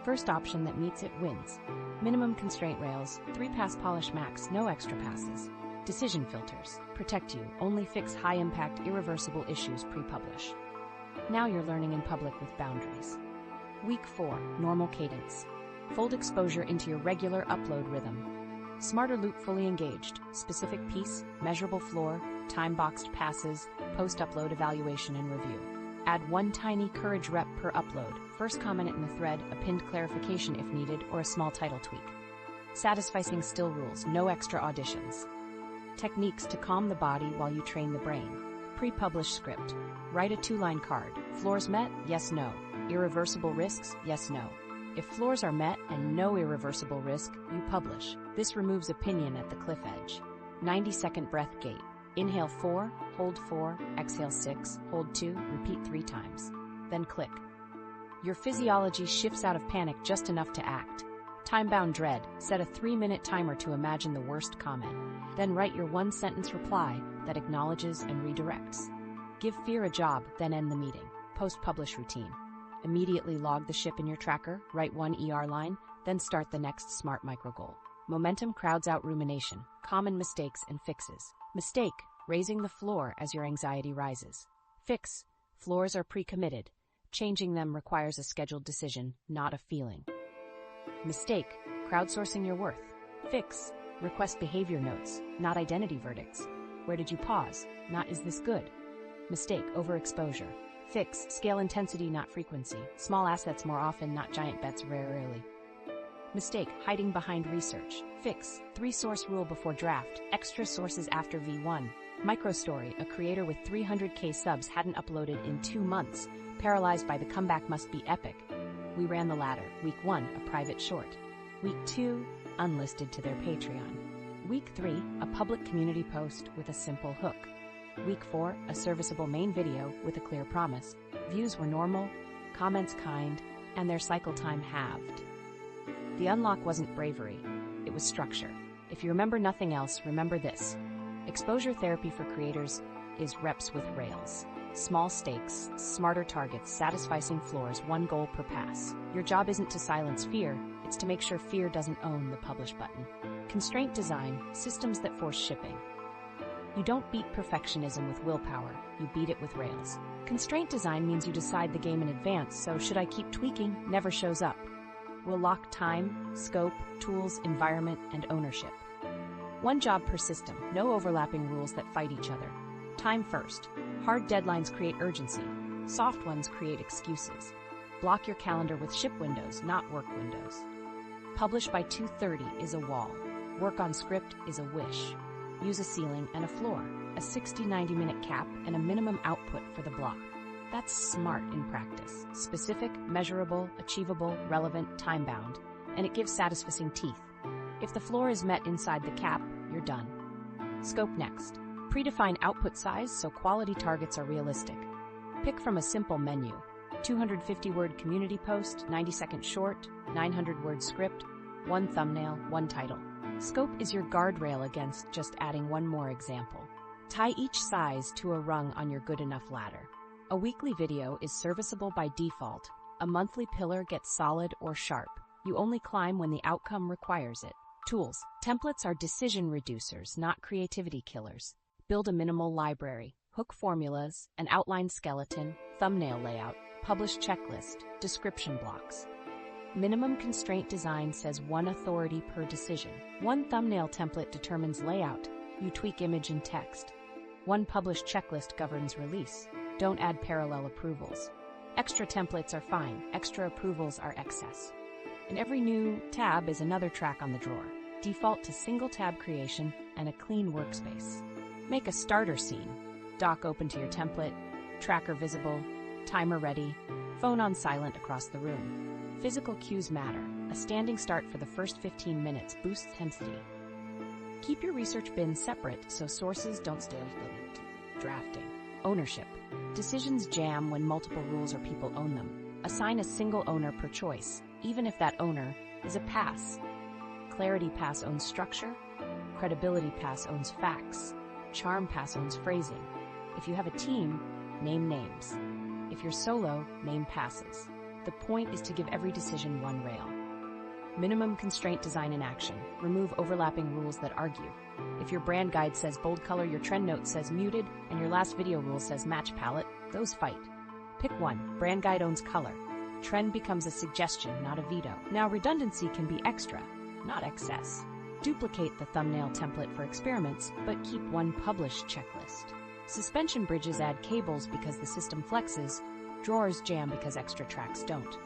S1: First option that meets it wins. Minimum constraint rails. 3 pass polish max. No extra passes. Decision filters. Protect you. Only fix high-impact, irreversible issues pre-publish. Now you're learning in public with boundaries. Week 4. Normal cadence. Fold exposure into your regular upload rhythm. Smarter loop fully engaged, specific piece, measurable floor, time-boxed passes, post-upload evaluation and review. Add one tiny courage rep per upload, first comment in the thread, a pinned clarification if needed, or a small title tweak. Satisficing still rules, no extra auditions. Techniques to calm the body while you train the brain. Pre-published script. Write a 2-line card. Floors met? Yes, no. Irreversible risks? Yes, no. If floors are met and no irreversible risk, you publish. This removes opinion at the cliff edge. 90-second breath gate. Inhale 4, hold 4, exhale 6, hold 2, repeat 3 times. Then click. Your physiology shifts out of panic just enough to act. Time-bound dread. Set a 3-minute timer to imagine the worst comment. Then write your 1-sentence reply that acknowledges and redirects. Give fear a job, then end the meeting. Post-publish routine. Immediately log the ship in your tracker, write one ER line, then start the next smart micro goal. Momentum crowds out rumination, common mistakes and fixes. Mistake, raising the floor as your anxiety rises. Fix, floors are pre-committed. Changing them requires a scheduled decision, not a feeling. Mistake, crowdsourcing your worth. Fix, request behavior notes, not identity verdicts. Where did you pause? Not is this good? Mistake, overexposure. Fix, scale intensity, not frequency. Small assets more often, not giant bets rarely. Mistake, hiding behind research. Fix, 3-source rule before draft. Extra sources after V1. Microstory, a creator with 300k subs hadn't uploaded in 2 months. Paralyzed by the comeback must be epic. We ran the ladder. Week 1, a private short. Week 2, unlisted to their Patreon. Week 3, a public community post with a simple hook. Week 4, a serviceable main video with a clear promise. Views were normal, comments kind, and their cycle time halved. The unlock wasn't bravery, it was structure. If you remember nothing else, remember this. Exposure therapy for creators is reps with rails. Small stakes, smarter targets, satisficing floors, 1 goal per pass. Your job isn't to silence fear, it's to make sure fear doesn't own the publish button. Constraint design, systems that force shipping. You don't beat perfectionism with willpower, you beat it with rails. Constraint design means you decide the game in advance, so should I keep tweaking never shows up. We'll lock time, scope, tools, environment, and ownership. 1 job per system, no overlapping rules that fight each other. Time first. Hard deadlines create urgency. Soft ones create excuses. Block your calendar with ship windows, not work windows. Publish by 2:30 is a wall. Work on script is a wish. Use a ceiling and a floor, a 60-90 minute cap, and a minimum output for the block. That's smart in practice. Specific, measurable, achievable, relevant, time-bound, and it gives satisficing teeth. If the floor is met inside the cap, you're done. Scope next. Predefine output size so quality targets are realistic. Pick from a simple menu. 250-word community post, 90-second short, 900-word script, one thumbnail, one title. Scope is your guardrail against just adding one more example. Tie each size to a rung on your good enough ladder. A weekly video is serviceable by default. A monthly pillar gets solid or sharp. You only climb when the outcome requires it. Tools. Templates are decision reducers, not creativity killers. Build a minimal library, hook formulas, an outline skeleton, thumbnail layout, publish checklist, description blocks. Minimum Constraint Design says one authority per decision. One thumbnail template determines layout. You tweak image and text. One published checklist governs release. Don't add parallel approvals. Extra templates are fine. Extra approvals are excess. And every new tab is another track on the drawer. Default to single tab creation and a clean workspace. Make a starter scene. Dock open to your template, tracker visible, timer ready, phone on silent across the room. Physical cues matter. A standing start for the first 15 minutes boosts intensity. Keep your research bin separate so sources don't steal the drafting. Ownership. Decisions jam when multiple rules or people own them. Assign a single owner per choice, even if that owner is a pass. Clarity pass owns structure. Credibility pass owns facts. Charm pass owns phrasing. If you have a team, name names. If you're solo, name passes. The point is to give every decision one rail. Minimum Constraint Design in action. Remove overlapping rules that argue. If your brand guide says bold color, your trend note says muted, and your last video rule says match palette, those fight. Pick one. Brand guide owns color. Trend becomes a suggestion, not a veto. Now redundancy can be extra, not excess. Duplicate the thumbnail template for experiments, but keep one published checklist. Suspension bridges add cables because the system flexes. Drawers jam because extra tracks don't.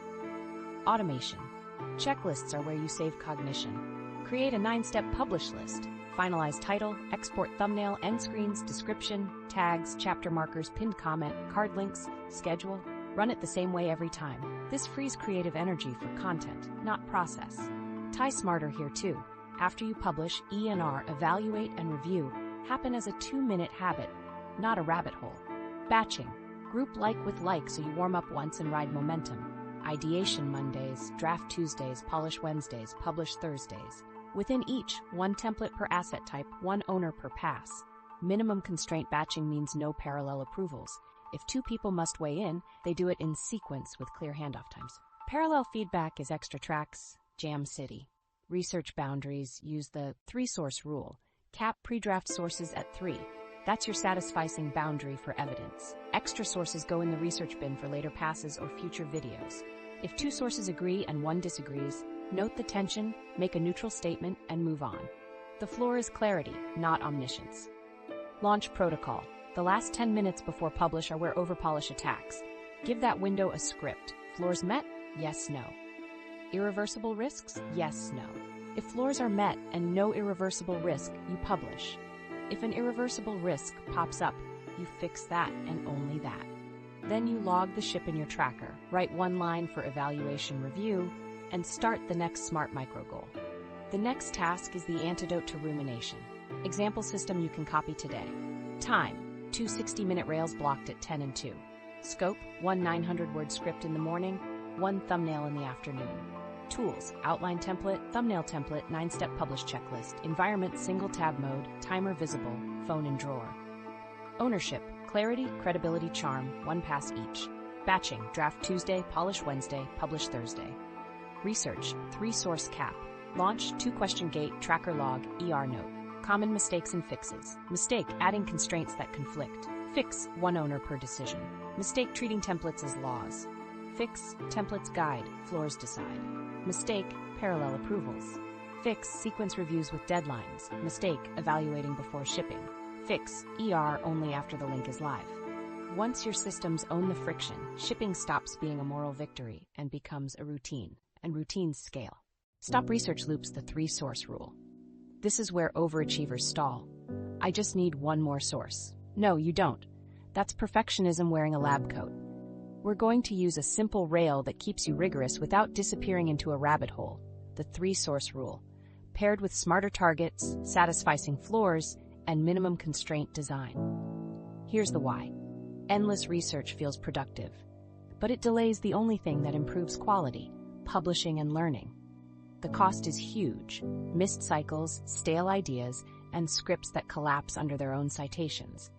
S1: Automation. Checklists are where you save cognition. Create a 9-step publish list. Finalize title, export thumbnail, end screens, description, tags, chapter markers, pinned comment, card links, schedule. Run it the same way every time. This frees creative energy for content, not process. Tie smarter here too. After you publish, E&R, evaluate and review, happen as a 2-minute habit, not a rabbit hole. Batching. Group like with like so you warm up once and ride momentum. Ideation Mondays, draft Tuesdays, polish Wednesdays, publish Thursdays. Within each, one template per asset type, one owner per pass. Minimum constraint batching means no parallel approvals. If 2 people must weigh in, they do it in sequence with clear handoff times. Parallel feedback is extra tracks, Jam City. Research boundaries, use the 3-source rule. Cap pre-draft sources at 3. That's your satisficing boundary for evidence. Extra sources go in the research bin for later passes or future videos. If 2 sources agree and 1 disagrees, note the tension, make a neutral statement, and move on. The floor is clarity, not omniscience. Launch protocol. The last 10 minutes before publish are where overpolish attacks. Give that window a script. Floors met? Yes, no. Irreversible risks? Yes, no. If floors are met and no irreversible risk, you publish. If an irreversible risk pops up, you fix that and only that. Then you log the ship in your tracker, write 1 line for evaluation review, and start the next SMART micro goal. The next task is the antidote to rumination. Example system you can copy today. Time, 2 60-minute rails blocked at 10 and 2. Scope, 1 900-word script in the morning, 1 thumbnail in the afternoon. Tools, outline template, thumbnail template, 9-step publish checklist, environment single tab mode, timer visible, phone and drawer. Ownership, clarity, credibility, charm, 1 pass each. Batching, draft Tuesday, polish Wednesday, publish Thursday. Research, 3-source cap. Launch, 2-question gate, tracker log, ER note. Common mistakes and fixes. Mistake, adding constraints that conflict. Fix, 1 owner per decision. Mistake, treating templates as laws. Fix, templates guide, floors decide. Mistake, parallel approvals. Fix, sequence reviews with deadlines. Mistake, evaluating before shipping. Fix, ER only after the link is live. Once your systems own the friction, shipping stops being a moral victory and becomes a routine, and routines scale. Stop research loops, the 3-source rule. This is where overachievers stall. I just need 1 more source. No, you don't. That's perfectionism wearing a lab coat. We're going to use a simple rail that keeps you rigorous without disappearing into a rabbit hole, the 3-source rule. paired with smarter targets, satisficing floors, and minimum constraint design. Here's the why. Endless research feels productive, but it delays the only thing that improves quality: publishing and learning. The cost is huge: missed cycles, stale ideas, and scripts that collapse under their own citations.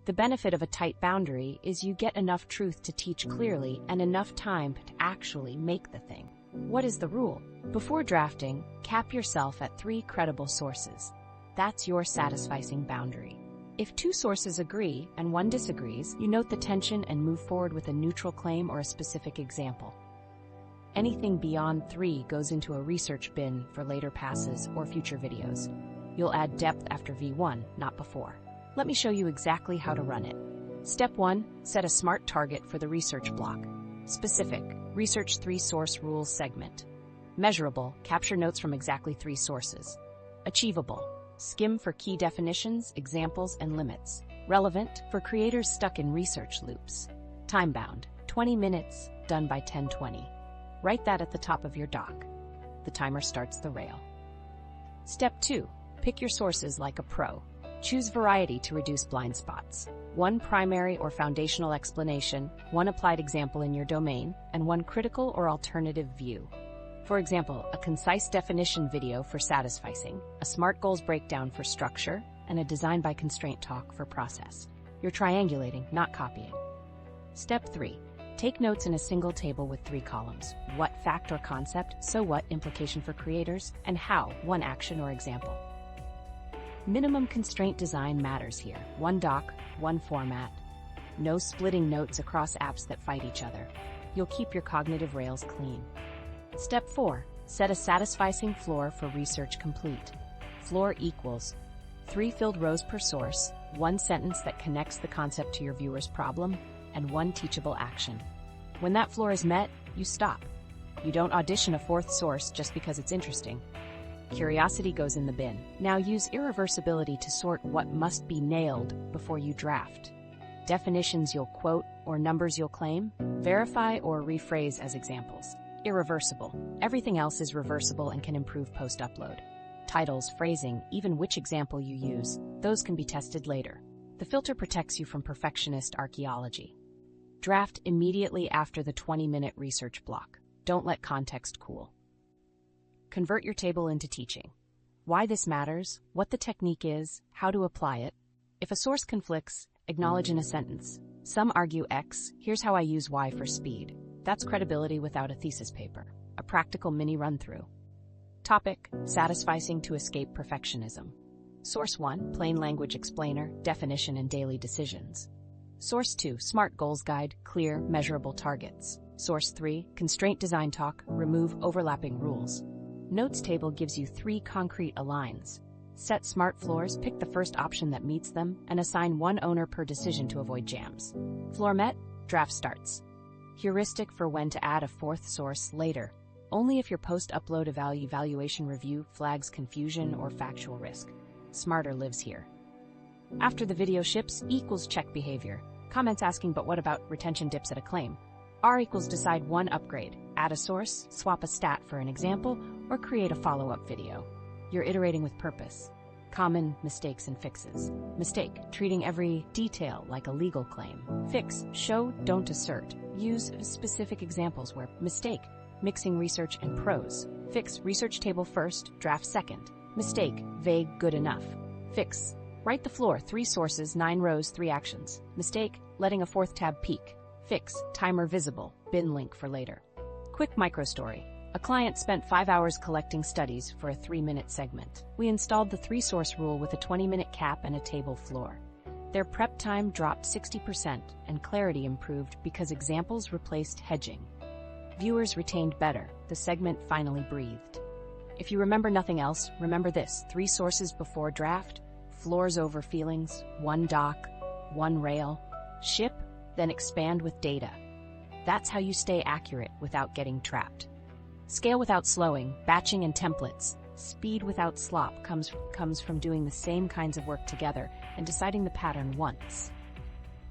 S1: The benefit of a tight boundary is you get enough truth to teach clearly and enough time to actually make the thing. What is the rule? Before drafting, cap yourself at 3 credible sources. That's your satisficing boundary. If 2 sources agree and 1 disagrees, you note the tension and move forward with a neutral claim or a specific example. Anything beyond 3 goes into a research bin for later passes or future videos. You'll add depth after V1, not before. Let me show you exactly how to run it. Step 1, set a SMART target for the research block. Specific, research 3 source rules segment. Measurable, capture notes from exactly 3 sources. Achievable, skim for key definitions, examples, and limits. Relevant, for creators stuck in research loops. Time-bound, 20 minutes, done by 10:20. Write that at the top of your doc. The timer starts the rail. Step 2, pick your sources like a pro. Choose variety to reduce blind spots. 1 primary or foundational explanation, 1 applied example in your domain, and 1 critical or alternative view. For example, a concise definition video for satisficing, a SMART goals breakdown for structure, and a design by constraint talk for process. You're triangulating, not copying. Step 3, take notes in a single table with 3 columns. What fact or concept, so what implication for creators, and how, 1 action or example. Minimum constraint design matters here. 1 doc, 1 format. No splitting notes across apps that fight each other. You'll keep your cognitive rails clean. Step 4, set a satisficing floor for research complete. Floor equals 3 filled rows per source, 1 sentence that connects the concept to your viewer's problem, and 1 teachable action. When that floor is met, you stop. You don't audition a 4th source just because it's interesting. Curiosity goes in the bin. Now use irreversibility to sort what must be nailed before you draft. Definitions you'll quote or numbers you'll claim, verify or rephrase as examples. Irreversible. Everything else is reversible and can improve post-upload. Titles, phrasing, even which example you use, those can be tested later. The filter protects you from perfectionist archaeology. Draft immediately after the 20-minute research block. Don't let context cool. Convert your table into teaching. Why this matters, what the technique is, how to apply it. If a source conflicts, acknowledge in a sentence. Some argue X, here's how I use Y for speed. That's credibility without a thesis paper. A practical mini run-through. Topic, satisficing to escape perfectionism. Source 1, plain language explainer, definition and daily decisions. Source 2, SMART goals guide, clear, measurable targets. Source 3, constraint design talk, remove overlapping rules. Notes table gives you 3 concrete aligns. Set SMART floors, pick the first option that meets them, and assign 1 owner per decision to avoid jams. Floor met, draft starts. Heuristic for when to add a 4th source later. Only if your post-upload evaluation review flags confusion or factual risk. Smarter lives here. After the video ships, equals check behavior. Comments asking but what about retention dips at a claim. R equals decide 1 upgrade, add a source, swap a stat for an example, or create a follow-up video. You're iterating with purpose. Common mistakes and fixes. Mistake, treating every detail like a legal claim. Fix, show, don't assert. Use specific examples where mistake, mixing research and prose. Fix, research table first, draft second. Mistake, vague, good enough. Fix, write the floor, 3 sources, 9 rows, 3 actions. Mistake, letting a 4th tab peek. Fix, timer visible, bin link for later. Quick microstory. A client spent 5 hours collecting studies for a 3-minute segment. We installed the 3-source rule with a 20-minute cap and a table floor. Their prep time dropped 60% and clarity improved because examples replaced hedging. Viewers retained better. The segment finally breathed. If you remember nothing else, remember this: 3 sources before draft, floors over feelings, 1 doc, 1 rail. Ship, then expand with data. That's how you stay accurate without getting trapped. Scale without slowing, batching and templates. Speed without slop comes from doing the same kinds of work together and deciding the pattern once.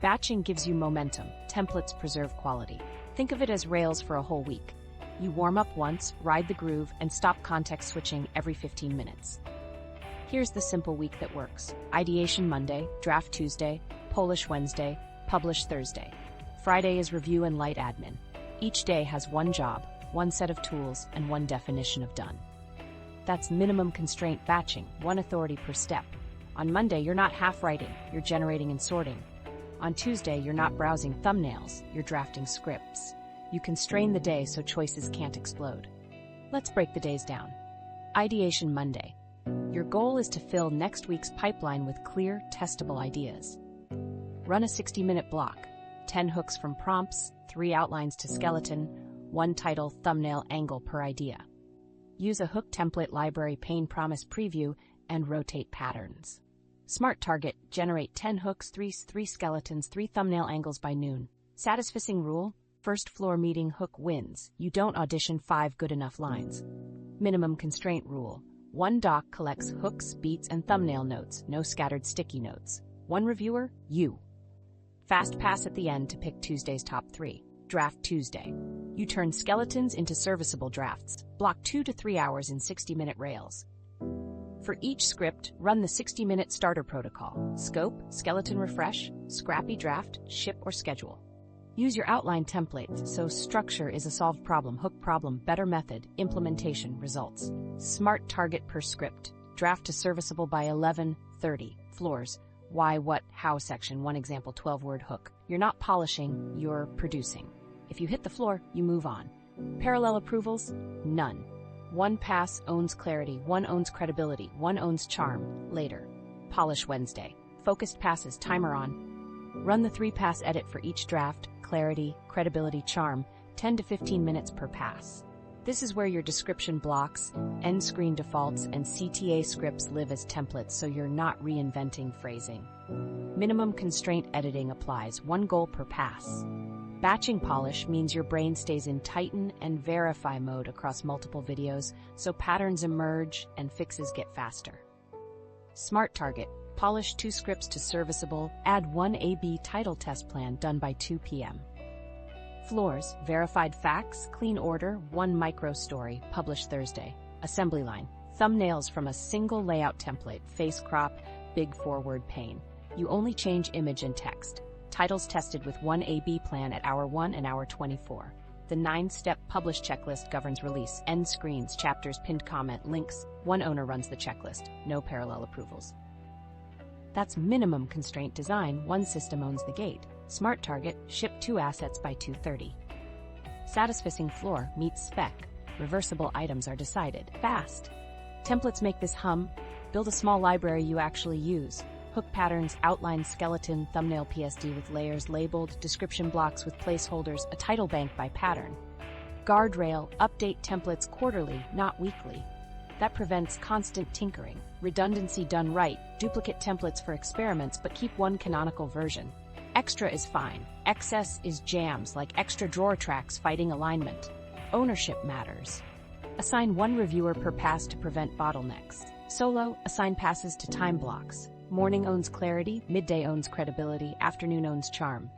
S1: Batching gives you momentum, templates preserve quality. Think of it as rails for a whole week. You warm up once, ride the groove, and stop context switching every 15 minutes. Here's the simple week that works. Ideation Monday, draft Tuesday, polish Wednesday, publish Thursday. Friday is review and light admin. Each day has one job, one set of tools, and one definition of done. That's minimum constraint batching, one authority per step. On Monday, you're not half writing, you're generating and sorting. On Tuesday, you're not browsing thumbnails, you're drafting scripts. You constrain the day so choices can't explode. Let's break the days down. Ideation Monday. Your goal is to fill next week's pipeline with clear, testable ideas. Run a 60-minute block. 10 hooks from prompts, 3 outlines to skeleton, 1 title, thumbnail, angle per idea. Use a hook template library pain promise preview and rotate patterns. Smart target, generate 10 hooks, 3 skeletons, 3 thumbnail angles by noon. Satisficing rule, first floor meeting hook wins. You don't audition 5 good enough lines. Minimum constraint rule, 1 doc collects hooks, beats, and thumbnail notes, no scattered sticky notes. 1 reviewer, you. Fast pass at the end to pick Tuesday's top 3. Draft Tuesday. You turn skeletons into serviceable drafts. Block 2 to 3 hours in 60-minute rails. For each script, run the 60-minute starter protocol. Scope, skeleton refresh, scrappy draft, ship or schedule. Use your outline templates, so structure is a solved problem, hook problem, better method, implementation, results. Smart target per script. Draft to serviceable by 11:30. Floors. Why, what, how section, 1 example, 12-word hook. You're not polishing, you're producing. If you hit the floor, you move on. Parallel approvals? None. 1 pass owns clarity, 1 owns credibility, 1 owns charm. Later. Polish Wednesday. Focused passes, timer on. Run the 3-pass edit for each draft, clarity, credibility, charm, 10 to 15 minutes per pass. This is where your description blocks, end screen defaults, and CTA scripts live as templates so you're not reinventing phrasing. Minimum constraint editing applies, 1 goal per pass. Batching polish means your brain stays in tighten and verify mode across multiple videos, so patterns emerge and fixes get faster. Smart target. Polish 2 scripts to serviceable, add 1 A/B title test plan done by 2 p.m. Floors, verified facts, clean order, 1 micro story, publish Thursday. Assembly line, thumbnails from a single layout template, face crop, big forward pane. You only change image and text. Titles tested with 1 A/B plan at hour 1 and hour 24. The 9-step publish checklist governs release, end screens, chapters, pinned comment, links. 1 owner runs the checklist, no parallel approvals. That's minimum constraint design, 1 system owns the gate. Smart target, ship 2 assets by 2:30. Satisficing floor meets spec. Reversible items are decided. Fast. Templates make this hum. Build a small library you actually use. Hook patterns, outline, skeleton, thumbnail PSD with layers labeled, description blocks with placeholders, a title bank by pattern. Guardrail, update templates quarterly, not weekly. That prevents constant tinkering. Redundancy done right, duplicate templates for experiments but keep 1 canonical version. Extra is fine. Excess is jams like extra drawer tracks fighting alignment. Ownership matters. Assign 1 reviewer per pass to prevent bottlenecks. Solo, assign passes to time blocks. Morning owns clarity, midday owns credibility, afternoon owns charm.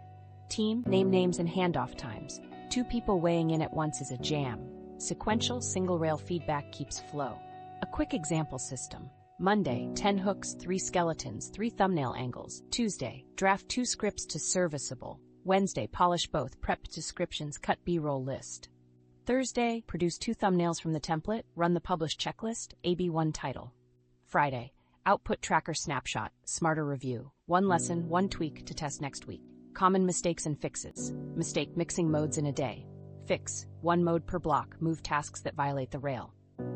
S1: Team, name names and handoff times. 2 people weighing in at once is a jam. Sequential, single-rail feedback keeps flow. A quick example system. Monday, 10 hooks, 3 skeletons, 3 thumbnail angles. Tuesday, draft 2 scripts to serviceable. Wednesday, polish both, prep descriptions, cut B-roll list. Thursday, produce 2 thumbnails from the template, run the publish checklist, AB1 title. Friday, output tracker snapshot, smarter review. 1 lesson, 1 tweak to test next week. Common mistakes and fixes. Mistake, mixing modes in a day. Fix, 1 mode per block, move tasks that violate the rail.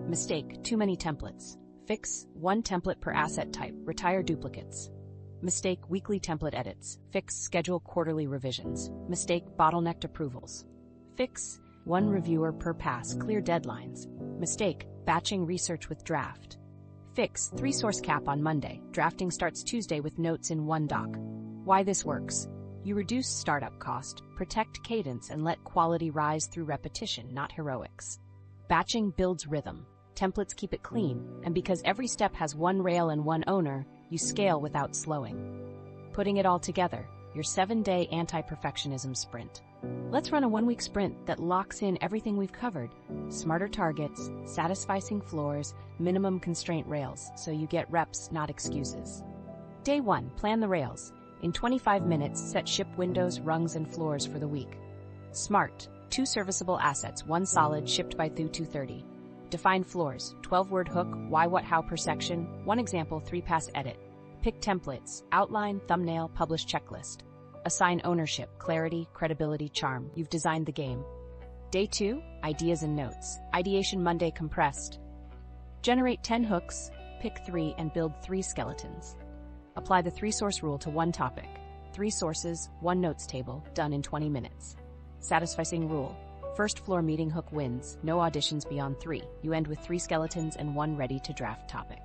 S1: Mistake, too many templates. Fix, 1 template per asset type, retire duplicates. Mistake, weekly template edits. Fix, schedule quarterly revisions. Mistake, bottlenecked approvals. Fix, 1 reviewer per pass, clear deadlines. Mistake, batching research with draft. Fix, 3 source cap on Monday. Drafting starts Tuesday with notes in 1 doc. Why this works? You reduce startup cost, protect cadence, and let quality rise through repetition, not heroics. Batching builds rhythm. Templates keep it clean, and because every step has 1 rail and 1 owner, you scale without slowing. Putting it all together, your 7-day anti-perfectionism sprint. Let's run a 1-week sprint that locks in everything we've covered. Smarter targets, satisficing floors, minimum constraint rails, so you get reps, not excuses. Day 1, plan the rails. In 25 minutes, set ship windows, rungs, and floors for the week. Smart, 2 serviceable assets, 1 solid, shipped by through 2:30. Define floors, 12-word hook, why, what, how per section, 1 example, 3-pass edit. Pick templates, outline, thumbnail, publish checklist. Assign ownership, clarity, credibility, charm. You've designed the game. Day 2, ideas and notes. Ideation Monday compressed. Generate 10 hooks, pick 3, and build 3 skeletons. Apply the 3-source rule to 1 topic. 3 sources, 1 notes table, done in 20 minutes. Satisficing rule. First floor meeting hook wins, no auditions beyond 3. You end with 3 skeletons and 1 ready-to-draft topic.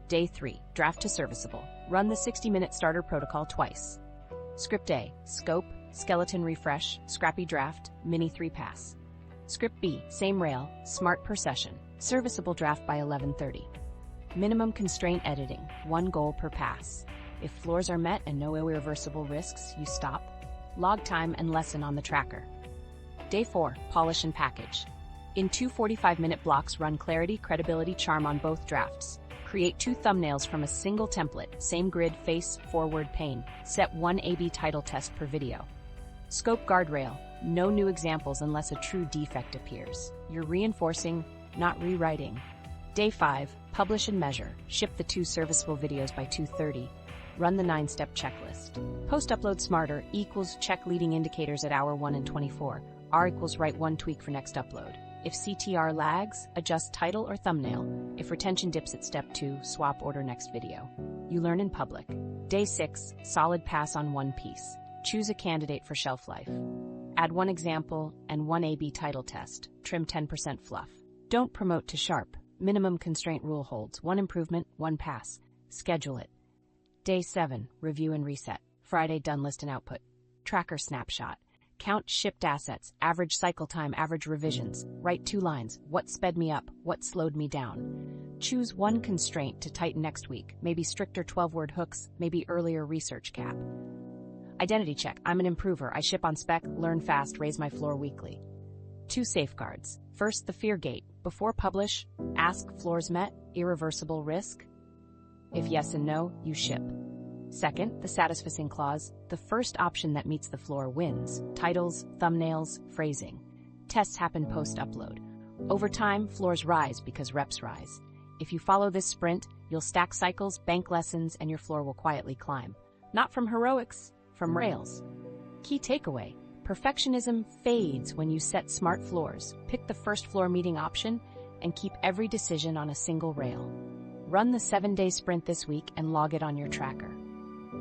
S1: Day 3, draft to serviceable. Run the 60-minute starter protocol twice. Script A, scope, skeleton refresh, scrappy draft, mini 3-pass. Script B, same rail, smart per session, serviceable draft by 11:30. Minimum constraint editing, 1 goal per pass. If floors are met and no irreversible risks, you stop. Log time and lesson on the tracker. Day 4, polish and package. In 2 45-minute blocks, run clarity, credibility, charm on both drafts. Create 2 thumbnails from a single template, same grid, face, forward, pane. Set 1 A/B title test per video. Scope guardrail, no new examples unless a true defect appears. You're reinforcing, not rewriting. Day 5, publish and measure. Ship the 2 serviceable videos by 2:30. Run the 9-step checklist. Post-upload smarter equals check leading indicators at hour 1 and 24. R equals write 1 tweak for next upload. If CTR lags, adjust title or thumbnail. If retention dips at step 2, swap order next video. You learn in public. Day 6, solid pass on 1 piece. Choose a candidate for shelf life. Add 1 example and 1 A/B title test. Trim 10% fluff. Don't promote to sharp. Minimum constraint rule holds. 1 improvement, 1 pass. Schedule it. Day 7, review and reset. Friday, done list and output. Tracker snapshot. Count shipped assets, average cycle time, average revisions. Write 2 lines. What sped me up? What slowed me down? Choose 1 constraint to tighten next week. Maybe stricter 12-word hooks, maybe earlier research cap. Identity check. I'm an improver. I ship on spec, learn fast, raise my floor weekly. 2 safeguards. First, the fear gate. Before publish, ask floors met, irreversible risk. If yes and no, you ship. Second, the satisficing clause. The first option that meets the floor wins. Titles, thumbnails, phrasing. Tests happen post-upload. Over time, floors rise because reps rise. If you follow this sprint, you'll stack cycles, bank lessons, and your floor will quietly climb. Not from heroics, from rails. Key takeaway. Perfectionism fades when you set smart floors, pick the first floor meeting option, and keep every decision on a single rail. Run the 7-day sprint this week and log it on your tracker.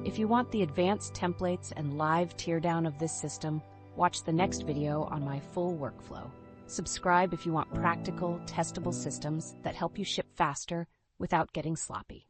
S1: If you want the advanced templates and live teardown of this system, watch the next video on my full workflow. Subscribe if you want practical, testable systems that help you ship faster without getting sloppy.